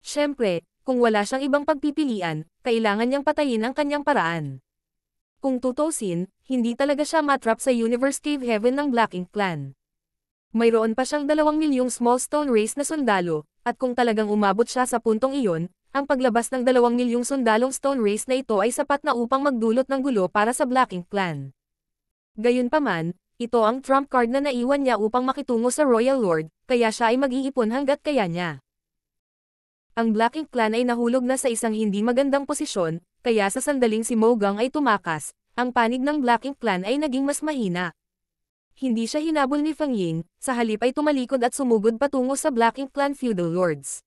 Siyempre, kung wala siyang ibang pagpipilian, kailangan niyang patayin ang kanyang paraan. Kung tutusin, hindi talaga siya matrap sa Universe Cave Heaven ng Black Ink Clan. Mayroon pa siyang 2 milyong small stone race na sundalo, at kung talagang umabot siya sa puntong iyon, ang paglabas ng 2 milyong sundalong stone race na ito ay sapat na upang magdulot ng gulo para sa Black Ink Clan. Gayunpaman, ito ang trump card na naiwan niya upang makitungo sa Royal Lord, kaya siya ay mag-iipon hanggat kaya niya. Ang Black Ink Clan ay nahulog na sa isang hindi magandang posisyon, kaya sa sandaling si Mo Gang ay tumakas, ang panig ng Black Ink Clan ay naging mas mahina. Hindi siya hinabol ni Feng Ying, sa halip ay tumalikod at sumugod patungo sa Black Ink Clan feudal lords.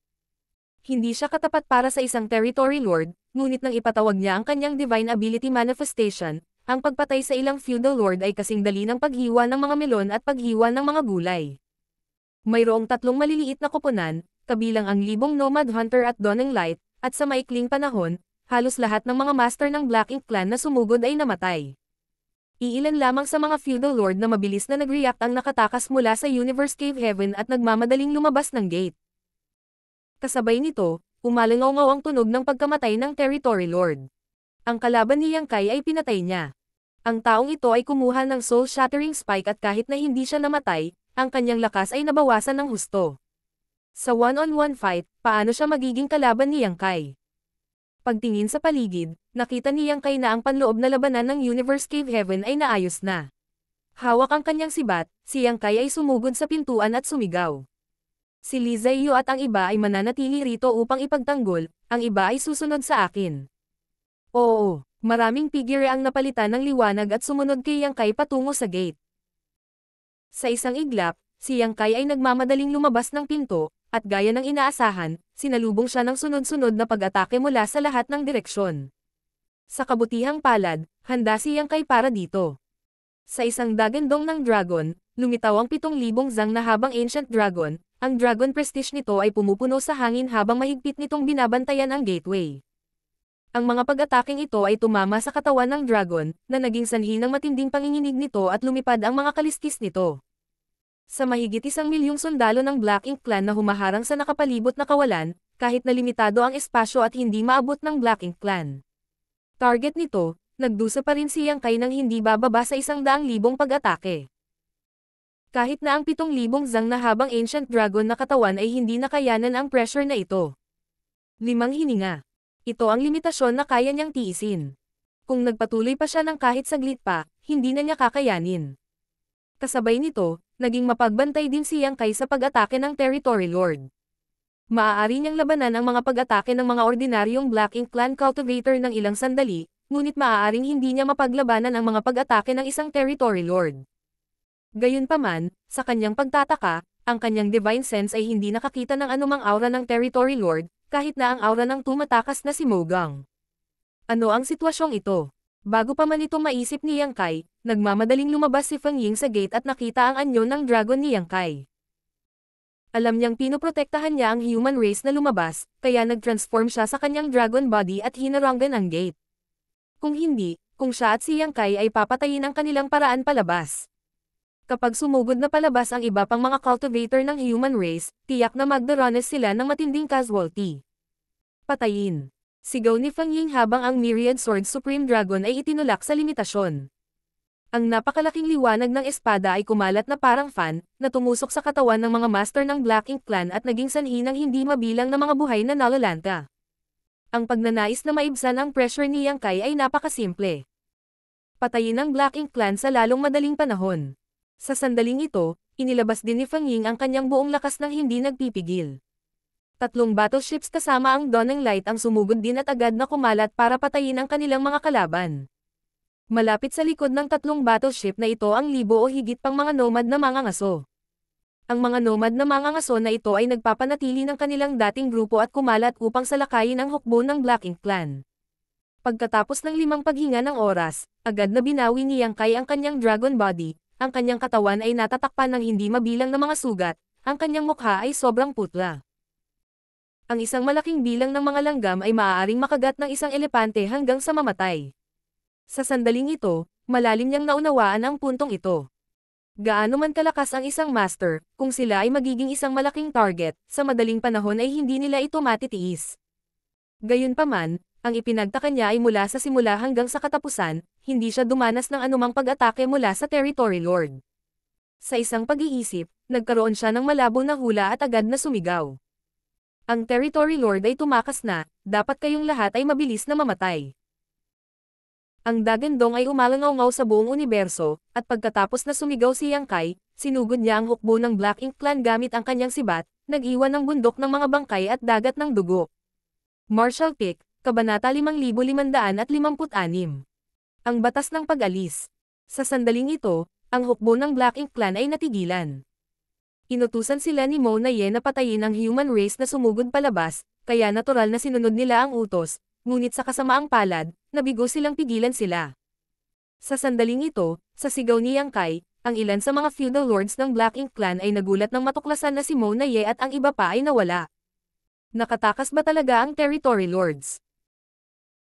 Hindi siya katapat para sa isang territory lord, ngunit nang ipatawag niya ang kanyang divine ability manifestation, ang pagpatay sa ilang feudal lord ay kasing dali ng paghiwa ng mga melon at paghiwa ng mga gulay. Mayroong 3 maliliit na koponan, kabilang ang libong Nomad Hunter at Dawning Light, at sa maikling panahon, halos lahat ng mga master ng Black Ink Clan na sumugod ay namatay. Iilan lamang sa mga feudal lord na mabilis na nag-react ang nakatakas mula sa Universe Cave Heaven at nagmamadaling lumabas ng gate. Kasabay nito, umalangaw ang tunog ng pagkamatay ng territory lord. Ang kalaban ni Yang Kai ay pinatay niya. Ang taong ito ay kumuha ng soul-shattering spike at kahit na hindi siya namatay, ang kanyang lakas ay nabawasan ng husto. Sa one-on-one fight, paano siya magiging kalaban ni Yang Kai? Pagtingin sa paligid, nakita ni Yang Kai na ang panloob na labanan ng Universe Cave Heaven ay naayos na. Hawak ang kanyang sibat, si Yang Kai ay sumugod sa pintuan at sumigaw. Si Li Ziyu at ang iba ay mananatili rito upang ipagtanggol, ang iba ay susunod sa akin. Oo, maraming figure ang napalitan ng liwanag at sumunod kay Yang Kai patungo sa gate. Sa isang iglap, si Yang Kai ay nagmamadaling lumabas ng pinto, at gaya ng inaasahan, sinalubong siya ng sunod-sunod na pag-atake mula sa lahat ng direksyon. Sa kabutihang palad, handa si Yang Kai para dito. Sa isang dagandong ng dragon, lumitaw ang 7,000 zang na habang ancient dragon, ang dragon prestige nito ay pumupuno sa hangin habang mahigpit nitong binabantayan ang gateway. Ang mga pag-ataking ito ay tumama sa katawan ng dragon, na naging sanhi ng matinding panginginig nito at lumipad ang mga kalistis nito. Sa mahigit 1 milyong sundalo ng Black Ink Clan na humaharang sa nakapalibot na kawalan, kahit na limitado ang espasyo at hindi maabot ng Black Ink Clan. Target nito, nagdusa pa rin si Yang Kai nang hindi bababa sa 100,000 pag-atake. Kahit na ang 7,000 zang na habang ancient dragon na katawan ay hindi nakayanan ang pressure na ito. 5 hininga. Ito ang limitasyon na kaya niyang tiisin. Kung nagpatuloy pa siya ng kahit saglit pa, hindi na niya kakayanin. Kasabay nito, naging mapagbantay din si Yang Kai sa pag-atake ng Territory Lord. Maaari niyang labanan ang mga pag-atake ng mga ordinaryong Black Ink Clan Cultivator ng ilang sandali, ngunit maaaring hindi niya mapaglabanan ang mga pag-atake ng isang Territory Lord. Gayunpaman, sa kanyang pagtataka, ang kanyang Divine Sense ay hindi nakakita ng anumang aura ng Territory Lord, kahit na ang aura ng tumatakas na si Mo Gang. Ano ang sitwasyong ito? Bago pa man ito maisip ni Yang Kai, nagmamadaling lumabas si Feng Ying sa gate at nakita ang anyo ng dragon ni Yang Kai. Alam niyang pinoprotektahan niya ang human race na lumabas, kaya nag-transform siya sa kanyang dragon body at hinarangan ang gate. Kung hindi, kung siya at si Yang Kai ay papatayin ang kanilang paraan palabas. Kapag sumugod na palabas ang iba pang mga cultivator ng human race, tiyak na magdaranas sila ng matinding casualty. Patayin. Sigaw ni Feng Ying habang ang Myriad Sword Supreme Dragon ay itinulak sa limitasyon. Ang napakalaking liwanag ng espada ay kumalat na parang fan, na tumusok sa katawan ng mga master ng Black Ink Clan at naging sanhi ng hindi mabilang na mga buhay na Nalalanta. Ang pagnanais na maibsan ang pressure ni Yang Kai ay napakasimple. Patayin ang Black Ink Clan sa lalong madaling panahon. Sa sandaling ito, inilabas din ni Feng Ying ang kanyang buong lakas ng hindi nagpipigil. 3 battleships kasama ang Dawning Light ang sumugod din at agad na kumalat para patayin ang kanilang mga kalaban. Malapit sa likod ng 3 battleship na ito ang libo o higit pang mga nomad na mangangaso. Ang mga nomad na mangangaso na ito ay nagpapanatili ng kanilang dating grupo at kumalat upang salakayin ang hukbo ng Black Ink Clan. Pagkatapos ng 5 paghinga ng oras, agad na binawi ni Yang Kai ang kanyang dragon body, ang kanyang katawan ay natatakpan ng hindi mabilang na mga sugat, ang kanyang mukha ay sobrang putla. Ang isang malaking bilang ng mga langgam ay maaaring makagat ng isang elepante hanggang sa mamatay. Sa sandaling ito, malalim niyang naunawaan ang puntong ito. Gaano man kalakas ang isang master, kung sila ay magiging isang malaking target, sa madaling panahon ay hindi nila ito matitiis. Gayunpaman, ang ipinagtaka niya ay mula sa simula hanggang sa katapusan, hindi siya dumanas ng anumang pag-atake mula sa Territory Lord. Sa isang pag-iisip, nagkaroon siya ng malabo na hula at agad na sumigaw. Ang Territory Lord ay tumakas na, dapat kayong lahat ay mabilis na mamatay. Ang Dagandong ay umalangaw-ngaw sa buong universo, at pagkatapos na sumigaw si Yang Kai, sinugod niya ang hukbo ng Black Ink Clan gamit ang kanyang sibat, nag-iwan ng bundok ng mga bangkay at dagat ng dugo. Martial Pick, Kabanata 5556. Ang Batas ng Pag-alis. Sa sandaling ito, ang hukbo ng Black Ink Clan ay natigilan. Inutusan sila ni Mona Ye na patayin ang human race na sumugod palabas, kaya natural na sinunod nila ang utos, ngunit sa kasamaang palad, nabigo silang pigilan sila. Sa sandaling ito, sa sigaw ni Yang Kai, ang ilan sa mga feudal lords ng Black Ink Clan ay nagulat nang matuklasan na si Mona Ye at ang iba pa ay nawala. Nakatakas ba talaga ang Territory Lords?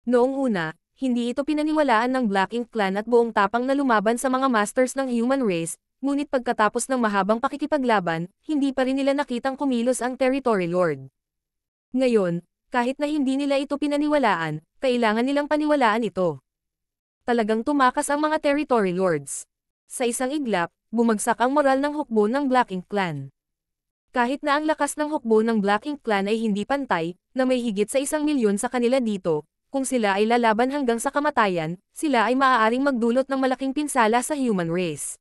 Noong una, hindi ito pinaniwalaan ng Black Ink Clan at buong tapang na lumaban sa mga masters ng human race, ngunit pagkatapos ng mahabang pakikipaglaban, hindi pa rin nila nakitang kumilos ang Territory Lord. Ngayon, kahit na hindi nila ito pinaniwalaan, kailangan nilang paniwalaan ito. Talagang tumakas ang mga Territory Lords. Sa isang iglap, bumagsak ang moral ng hukbo ng Black Ink Clan. Kahit na ang lakas ng hukbo ng Black Ink Clan ay hindi pantay, na may higit sa 1,000,000 sa kanila dito, kung sila ay lalaban hanggang sa kamatayan, sila ay maaaring magdulot ng malaking pinsala sa human race.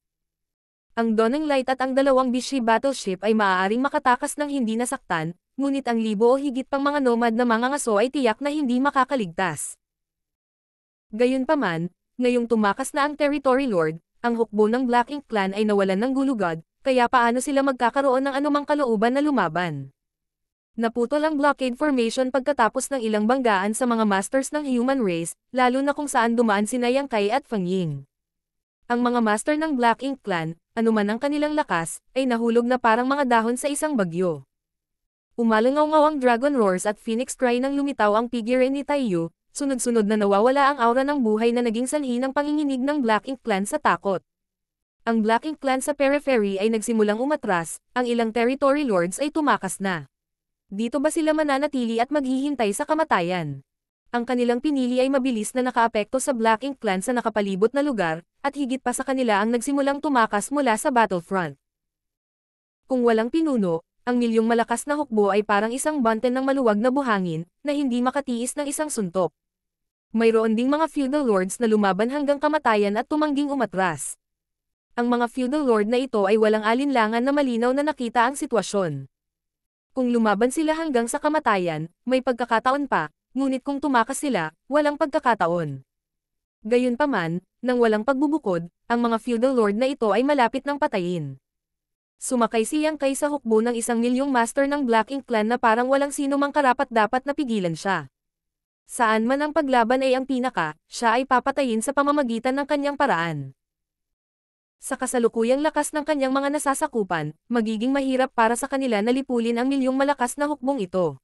Ang Dawning Light at ang 2 Vichy battleship ay maaaring makatakas ng hindi nasaktan, ngunit ang libo o higit pang mga nomad na mangangaso ay tiyak na hindi makakaligtas. Gayunpaman, ngayong tumakas na ang Territory Lord, ang hukbo ng Black Ink Clan ay nawalan ng gulugod, kaya paano sila magkakaroon ng anumang kalooban na lumaban? Naputol ang blockade formation pagkatapos ng ilang banggaan sa mga masters ng human race, lalo na kung saan dumaan sina Yang Kai at Feng Ying. Ang mga master ng Black Ink Clan, anuman ang kanilang lakas, ay nahulog na parang mga dahon sa isang bagyo. Umalangaw-ngaw ang Dragon Roars at Phoenix Cry nang lumitaw ang figure ni Taiyu, sunod-sunod na nawawala ang aura ng buhay na naging sanhi ng panginginig ng Black Ink Clan sa takot. Ang Black Ink Clan sa periphery ay nagsimulang umatras, ang ilang Territory Lords ay tumakas na. Dito ba sila mananatili at maghihintay sa kamatayan? Ang kanilang pinili ay mabilis na nakaapekto sa Black Ink Clan sa nakapalibot na lugar, at higit pa sa kanila ang nagsimulang tumakas mula sa battlefront. Kung walang pinuno, ang milyong malakas na hukbo ay parang isang bante ng maluwag na buhangin, na hindi makatiis ng isang suntok. Mayroon ding mga feudal lords na lumaban hanggang kamatayan at tumangging umatras. Ang mga feudal lord na ito ay walang alinlangan na malinaw na nakita ang sitwasyon. Kung lumaban sila hanggang sa kamatayan, may pagkakataon pa, ngunit kung tumakas sila, walang pagkakataon. Gayunpaman, nang walang pagbubukod, ang mga feudal lord na ito ay malapit ng patayin. Sumakay si Yang Kai sa hukbo ng 1,000,000 master ng Black Ink Clan na parang walang sino mang karapat-dapat na pigilan siya. Saan man ang paglaban ay ang pinaka, siya ay papatayin sa pamamagitan ng kanyang paraan. Sa kasalukuyang lakas ng kanyang mga nasasakupan, magiging mahirap para sa kanila na lipulin ang milyong malakas na hukbong ito.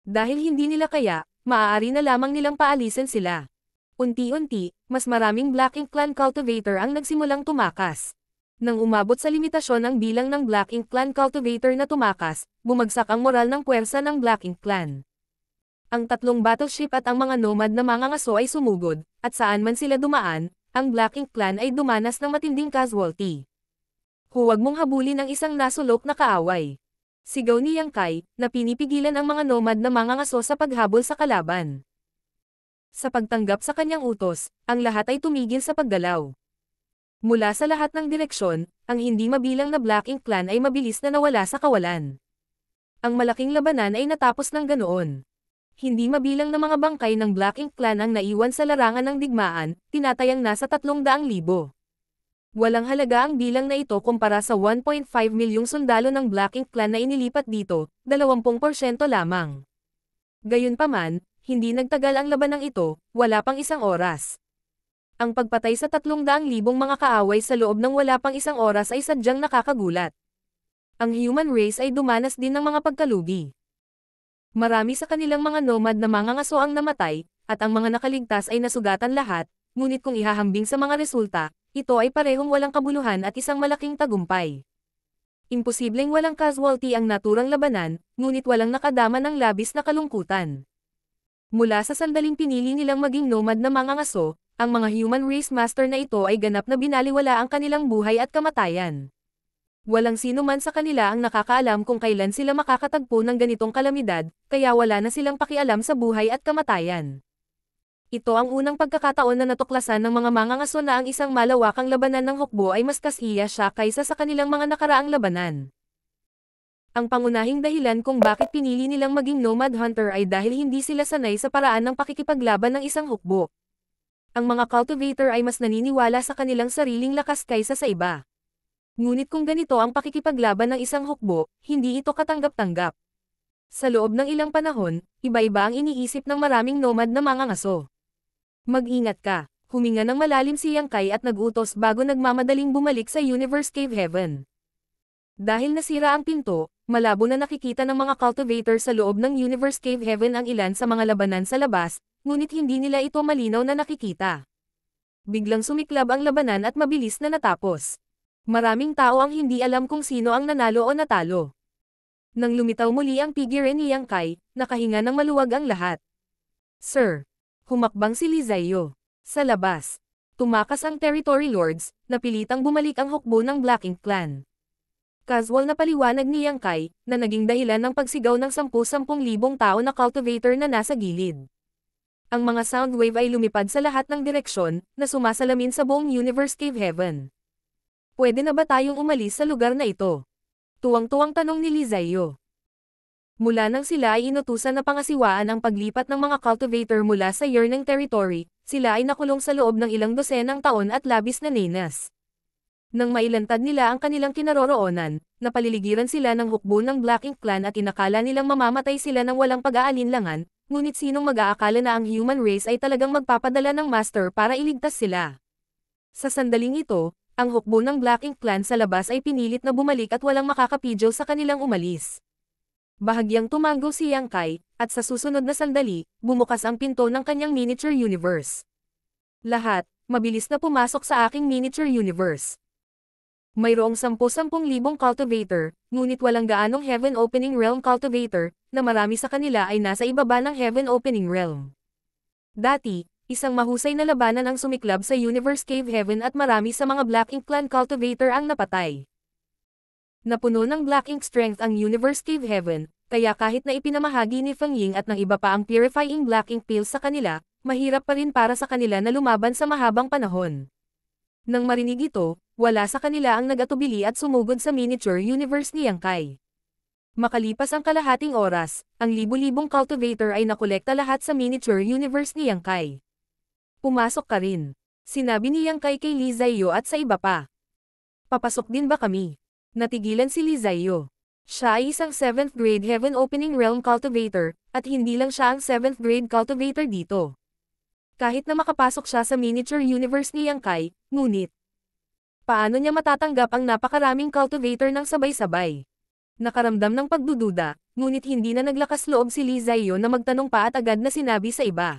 Dahil hindi nila kaya, maaari na lamang nilang paalisin sila. Unti-unti, mas maraming Black Ink Clan cultivator ang nagsimulang tumakas. Nang umabot sa limitasyon ang bilang ng Black Ink Clan cultivator na tumakas, bumagsak ang moral ng puwersa ng Black Ink Clan. Ang 3 battleship at ang mga nomad na mangangaso ay sumugod, at saan man sila dumaan, ang Black Ink Clan ay dumanas ng matinding casualty. Huwag mong habulin ang isang nasulok na kaaway. Sigaw ni Yang Kai, na pinipigilan ang mga nomad na mangangaso sa paghabol sa kalaban. Sa pagtanggap sa kanyang utos, ang lahat ay tumigil sa paggalaw. Mula sa lahat ng direksyon, ang hindi mabilang na Black Ink Clan ay mabilis na nawala sa kawalan. Ang malaking labanan ay natapos ng ganoon. Hindi mabilang na mga bangkay ng Black Ink Clan ang naiwan sa larangan ng digmaan, tinatayang nasa 300,000. Walang halaga ang bilang na ito kumpara sa 1.5 milyong sundalo ng Black Ink Clan na inilipat dito, 20% lamang. Gayunpaman, hindi nagtagal ang labanang ito, wala pang isang oras. Ang pagpatay sa 300,000 mga kaaway sa loob ng wala pang isang oras ay sadyang nakakagulat. Ang human race ay dumanas din ng mga pagkalugi. Marami sa kanilang mga nomad na mangangaso ang namatay, at ang mga nakaligtas ay nasugatan lahat, ngunit kung ihahambing sa mga resulta, ito ay parehong walang kabuluhan at isang malaking tagumpay. Imposibleng walang casualty ang naturang labanan, ngunit walang nakadama ng labis na kalungkutan. Mula sa sandaling pinili nilang maging nomad na mangangaso, ang mga human race master na ito ay ganap na binaliwala ang kanilang buhay at kamatayan. Walang sino man sa kanila ang nakakaalam kung kailan sila makakatagpo ng ganitong kalamidad, kaya wala na silang pakialam sa buhay at kamatayan. Ito ang unang pagkakataon na natuklasan ng mga mangangaso na ang isang malawakang labanan ng hukbo ay mas kasiya siya kaysa sa kanilang mga nakaraang labanan. Ang pangunahing dahilan kung bakit pinili nilang maging nomad hunter ay dahil hindi sila sanay sa paraan ng pakikipaglaban ng isang hukbo. Ang mga cultivator ay mas naniniwala sa kanilang sariling lakas kaysa sa iba. Ngunit kung ganito ang pakikipaglaban ng isang hukbo, hindi ito katanggap-tanggap. Sa loob ng ilang panahon, iba-iba ang iniisip ng maraming nomad na mangangaso. Mag-ingat ka, huminga ng malalim si Yang Kai at nag-utos bago nagmamadaling bumalik sa Universe Cave Heaven. Dahil nasira ang pinto, malabo na nakikita ng mga cultivator sa loob ng Universe Cave Heaven ang ilan sa mga labanan sa labas, ngunit hindi nila ito malinaw na nakikita. Biglang sumiklab ang labanan at mabilis na natapos. Maraming tao ang hindi alam kung sino ang nanalo o natalo. Nang lumitaw muli ang figure ni Yang Kai, nakahinga ng maluwag ang lahat. Sir! Humakbang si Li Ziyo. Sa labas. Tumakas ang Territory Lords, napilitang bumalik ang hukbo ng Black Ink Clan. Casual na paliwanag ni Yang Kai, na naging dahilan ng pagsigaw ng 10,000 tao na cultivator na nasa gilid. Ang mga sound wave ay lumipad sa lahat ng direksyon, na sumasalamin sa buong Universe Cave Heaven. Pwede na ba tayong umalis sa lugar na ito? Tuwang-tuwang tanong ni Li Ziyo. Mula nang sila ay inutusan na pangasiwaan ang paglipat ng mga cultivator mula sa Yearning Territory, sila ay nakulong sa loob ng ilang dosenang taon at labis na nenas. Nang mailantad nila ang kanilang kinaroroonan, napaliligiran sila ng hukbo ng Black Ink Clan at inakala nilang mamamatay sila ng walang pag-aalinlangan, ngunit sinong mag-aakala na ang human race ay talagang magpapadala ng master para iligtas sila. Sa sandaling ito, ang hukbo ng Black Ink Clan sa labas ay pinilit na bumalik at walang makakapidyo sa kanilang umalis. Bahagyang tumango si Yang Kai, at sa susunod na sandali, bumukas ang pinto ng kanyang miniature universe. Lahat, mabilis na pumasok sa aking miniature universe. Mayroong 10,000 cultivator, ngunit walang gaanong Heaven Opening Realm cultivator, na marami sa kanila ay nasa ibaba ng Heaven Opening Realm. Dati, isang mahusay na labanan ang sumiklab sa Universe Cave Heaven at marami sa mga Black Ink Clan cultivator ang napatay. Napuno ng Black Ink strength ang Universe Cave Heaven, kaya kahit na ipinamahagi ni Feng Ying at ng iba pa ang purifying Black Ink pills sa kanila, mahirap pa rin para sa kanila na lumaban sa mahabang panahon. Nang marinig ito, wala sa kanila ang nag-atubili at sumugod sa miniature universe ni Yang Kai. Makalipas ang kalahating oras, ang libu-libong cultivator ay nakolekta lahat sa miniature universe ni Yang Kai. Pumasok ka rin. Sinabi ni Yang Kai kay Li Ziyo at sa iba pa. Papasok din ba kami? Natigilan si Li Ziyo. Siya ay isang 7th grade Heaven Opening Realm cultivator, at hindi lang siya ang 7th grade cultivator dito. Kahit na makapasok siya sa miniature universe ni Yang Kai, ngunit paano niya matatanggap ang napakaraming cultivator ng sabay-sabay? Nakaramdam ng pagdududa, ngunit hindi na naglakas loob si Li Ziyo na magtanong pa at agad na sinabi sa iba.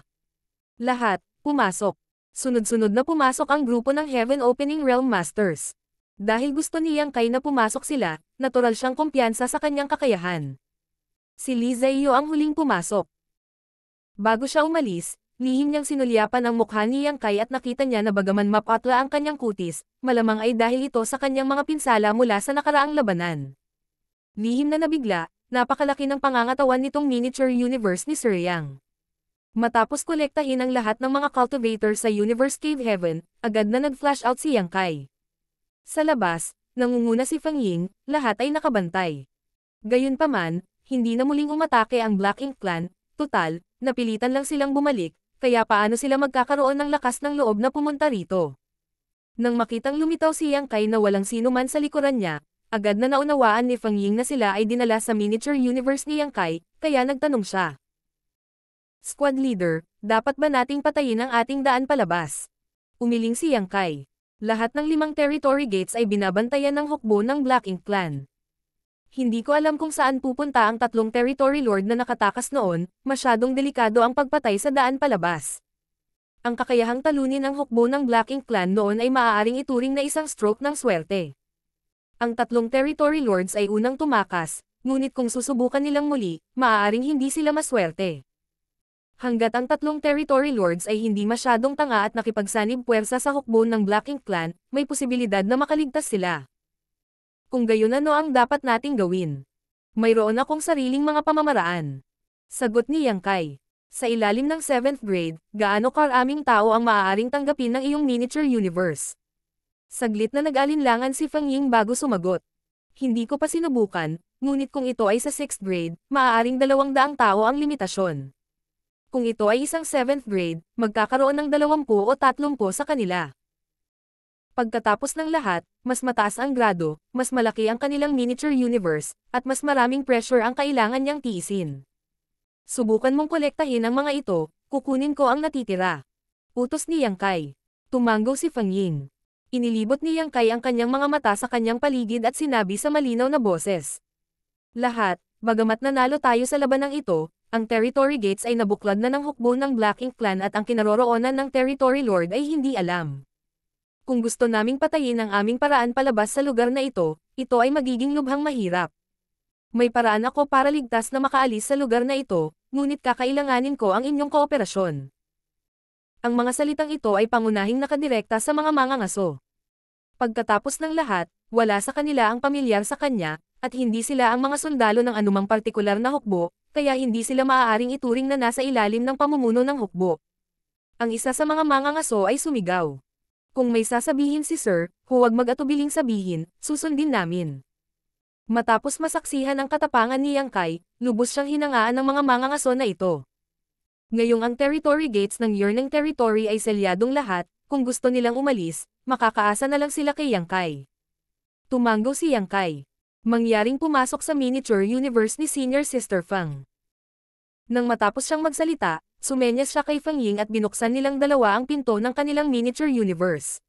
Lahat, pumasok. Sunod-sunod na pumasok ang grupo ng Heaven Opening Realm Masters. Dahil gusto ni Yang Kai na pumasok sila, natural siyang kumpiyansa sa kanyang kakayahan. Si Li Ziyo ang huling pumasok. Bago siya umalis, lihim niyang sinulyapan ang mukha ni Yang Kai at nakita niya na bagaman mapatla ang kanyang kutis, malamang ay dahil ito sa kanyang mga pinsala mula sa nakaraang labanan. Lihim na nabigla, napakalaki ng pangangatawan nitong miniature universe ni Sir Yang. Matapos kolektahin ang lahat ng mga cultivator sa Universe Cave Heaven, agad na nag-flash out si Yang Kai. Sa labas, nangunguna si Feng Ying, lahat ay nakabantay. Gayunpaman, hindi na muling umatake ang Black Ink Clan, total, napilitan lang silang bumalik, kaya paano sila magkakaroon ng lakas ng loob na pumunta rito. Nang makitang lumitaw si Yang Kai na walang sino man sa likuran niya, agad na naunawaan ni Feng Ying na sila ay dinala sa miniature universe ni Yang Kai, kaya nagtanong siya. Squad leader, dapat ba nating patayin ang ating daan palabas? Umiling si Yang Kai. Lahat ng 5 territory gates ay binabantayan ng hukbo ng Black Ink Clan. Hindi ko alam kung saan pupunta ang 3 territory lord na nakatakas noon, masyadong delikado ang pagpatay sa daan palabas. Ang kakayahang talunin ang hukbo ng Black Ink Clan noon ay maaaring ituring na isang stroke ng swerte. Ang 3 territory lords ay unang tumakas, ngunit kung susubukan nilang muli, maaaring hindi sila maswerte. Hanggat ang 3 territory lords ay hindi masyadong tanga at nakipagsanib puwersa sa hukbo ng Black Ink Clan, may posibilidad na makaligtas sila. Kung gayon ano ang dapat nating gawin? Mayroon akong sariling mga pamamaraan. Sagot ni Yang Kai. Sa ilalim ng 7th grade, gaano karaming tao ang maaaring tanggapin ng iyong miniature universe? Saglit na nag-alinlangan si Feng Ying bago sumagot. Hindi ko pa sinubukan, ngunit kung ito ay sa 6th grade, maaaring 200 tao ang limitasyon. Kung ito ay isang 7th grade, magkakaroon ng 20 o 30 sa kanila. Pagkatapos ng lahat, mas mataas ang grado, mas malaki ang kanilang miniature universe, at mas maraming pressure ang kailangan niyang tiisin. Subukan mong kolektahin ang mga ito, kukunin ko ang natitira. Utos ni Yang Kai. Tumanggo si Feng Ying. Inilibot ni Yang Kai ang kanyang mga mata sa kanyang paligid at sinabi sa malinaw na boses. Lahat, bagamat nanalo tayo sa labanang ito, ang territory gates ay nabuklod na ng hukbo ng Black Ink Clan at ang kinaroroonan ng territory lord ay hindi alam. Kung gusto naming patayin ang aming paraan palabas sa lugar na ito ay magiging lubhang mahirap. May paraan ako para ligtas na makaalis sa lugar na ito, ngunit kakailanganin ko ang inyong kooperasyon. Ang mga salitang ito ay pangunahing nakadirekta sa mga mangangaso. Pagkatapos ng lahat, wala sa kanila ang pamilyar sa kanya, at hindi sila ang mga sundalo ng anumang partikular na hukbo, kaya hindi sila maaaring ituring na nasa ilalim ng pamumuno ng hukbo. Ang isa sa mga mangangaso ay sumigaw. Kung may sasabihin si Sir, huwag mag-atubiling sabihin, susundin namin. Matapos masaksihan ang katapangan ni Yang Kai, lubos siyang hinangaan ng mga mangangaso na ito. Ngayong ang territory gates ng Yearning Territory ay selyadong lahat, kung gusto nilang umalis, makakaasa na lang sila kay Yang Kai. Tumanggo si Yang Kai. Mangyaring pumasok sa miniature universe ni Senior Sister Feng. Nang matapos siyang magsalita, sumenyas siya kay Feng Ying at binuksan nilang dalawa ang pinto ng kanilang miniature universe.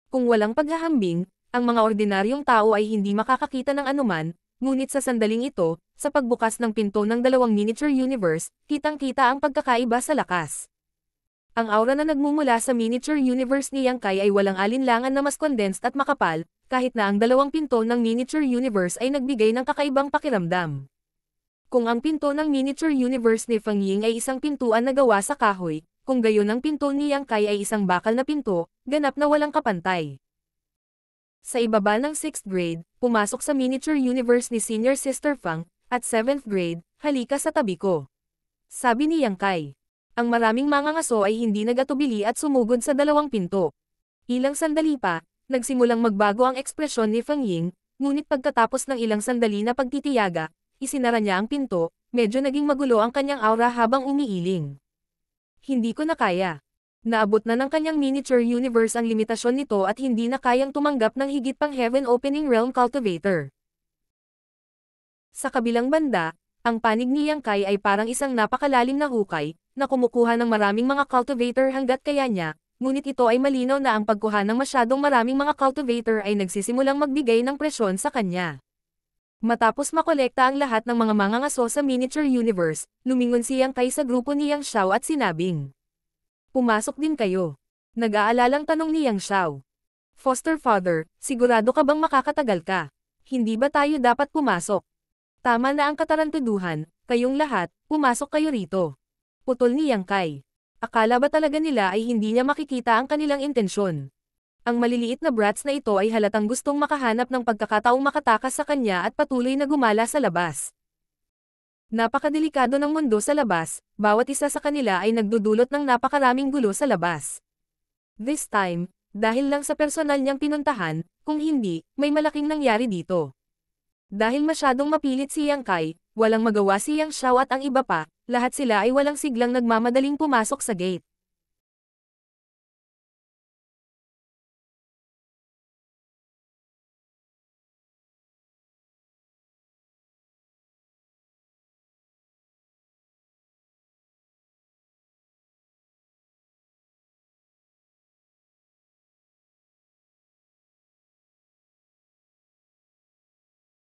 Kung walang paghahambing, ang mga ordinaryong tao ay hindi makakakita ng anuman, ngunit sa sandaling ito, sa pagbukas ng pinto ng dalawang miniature universe, kitang-kita ang pagkakaiba sa lakas. Ang aura na nagmumula sa miniature universe ni Yang Kai ay walang alinlangan na mas condensed at makapal, kahit na ang dalawang pinto ng miniature universe ay nagbigay ng kakaibang pakiramdam. Kung ang pinto ng miniature universe ni Feng Ying ay isang pintuan na gawa sa kahoy, kung gayon ang pinto ni Yang Kai ay isang bakal na pinto, ganap na walang kapantay. Sa ibaba ng 6th grade, pumasok sa miniature universe ni Senior Sister Feng, at 7th grade, halika sa tabi ko. Sabi ni Yang Kai. Ang maraming mangangaso ay hindi nag-atubili at sumugod sa dalawang pinto. Ilang sandali pa, nagsimulang magbago ang ekspresyon ni Feng Ying, ngunit pagkatapos ng ilang sandali na pagtitiyaga, isinara niya ang pinto, medyo naging magulo ang kanyang aura habang umiiling. Hindi ko na kaya. Naabot na ng kanyang miniature universe ang limitasyon nito at hindi na kayang tumanggap ng higit pang Heaven Opening Realm Cultivator. Sa kabilang banda, ang panig ni Yang Kai ay parang isang napakalalim na hukay, na kumukuha ng maraming mga cultivator hanggat kaya niya, ngunit ito ay malinaw na ang pagkuha ng masyadong maraming mga cultivator ay nagsisimulang magbigay ng presyon sa kanya. Matapos makolekta ang lahat ng mga mangangaso sa miniature universe, lumingon si Yang Kai sa grupo ni Yang Xiao at sinabing, "Pumasok din kayo." Nag-aalalang tanong ni Yang Xiao. "Foster father, sigurado ka bang makakatagal ka? Hindi ba tayo dapat pumasok?" "Tama na ang katarantaduhan, kayong lahat, pumasok kayo rito." Putol ni Yang Kai. Akala ba talaga nila ay hindi niya makikita ang kanilang intensyon? Ang maliliit na brats na ito ay halatang gustong makahanap ng pagkakataong makatakas sa kanya at patuloy na gumala sa labas. Napakadelikado ng mundo sa labas, bawat isa sa kanila ay nagdudulot ng napakaraming gulo sa labas. This time, dahil lang sa personal niyang pinuntahan, kung hindi, may malaking nangyari dito. Dahil masyadong mapilit si Yang Kai, walang magawa si Yang Xiao at ang iba pa, lahat sila ay walang siglang nagmamadaling pumasok sa gate.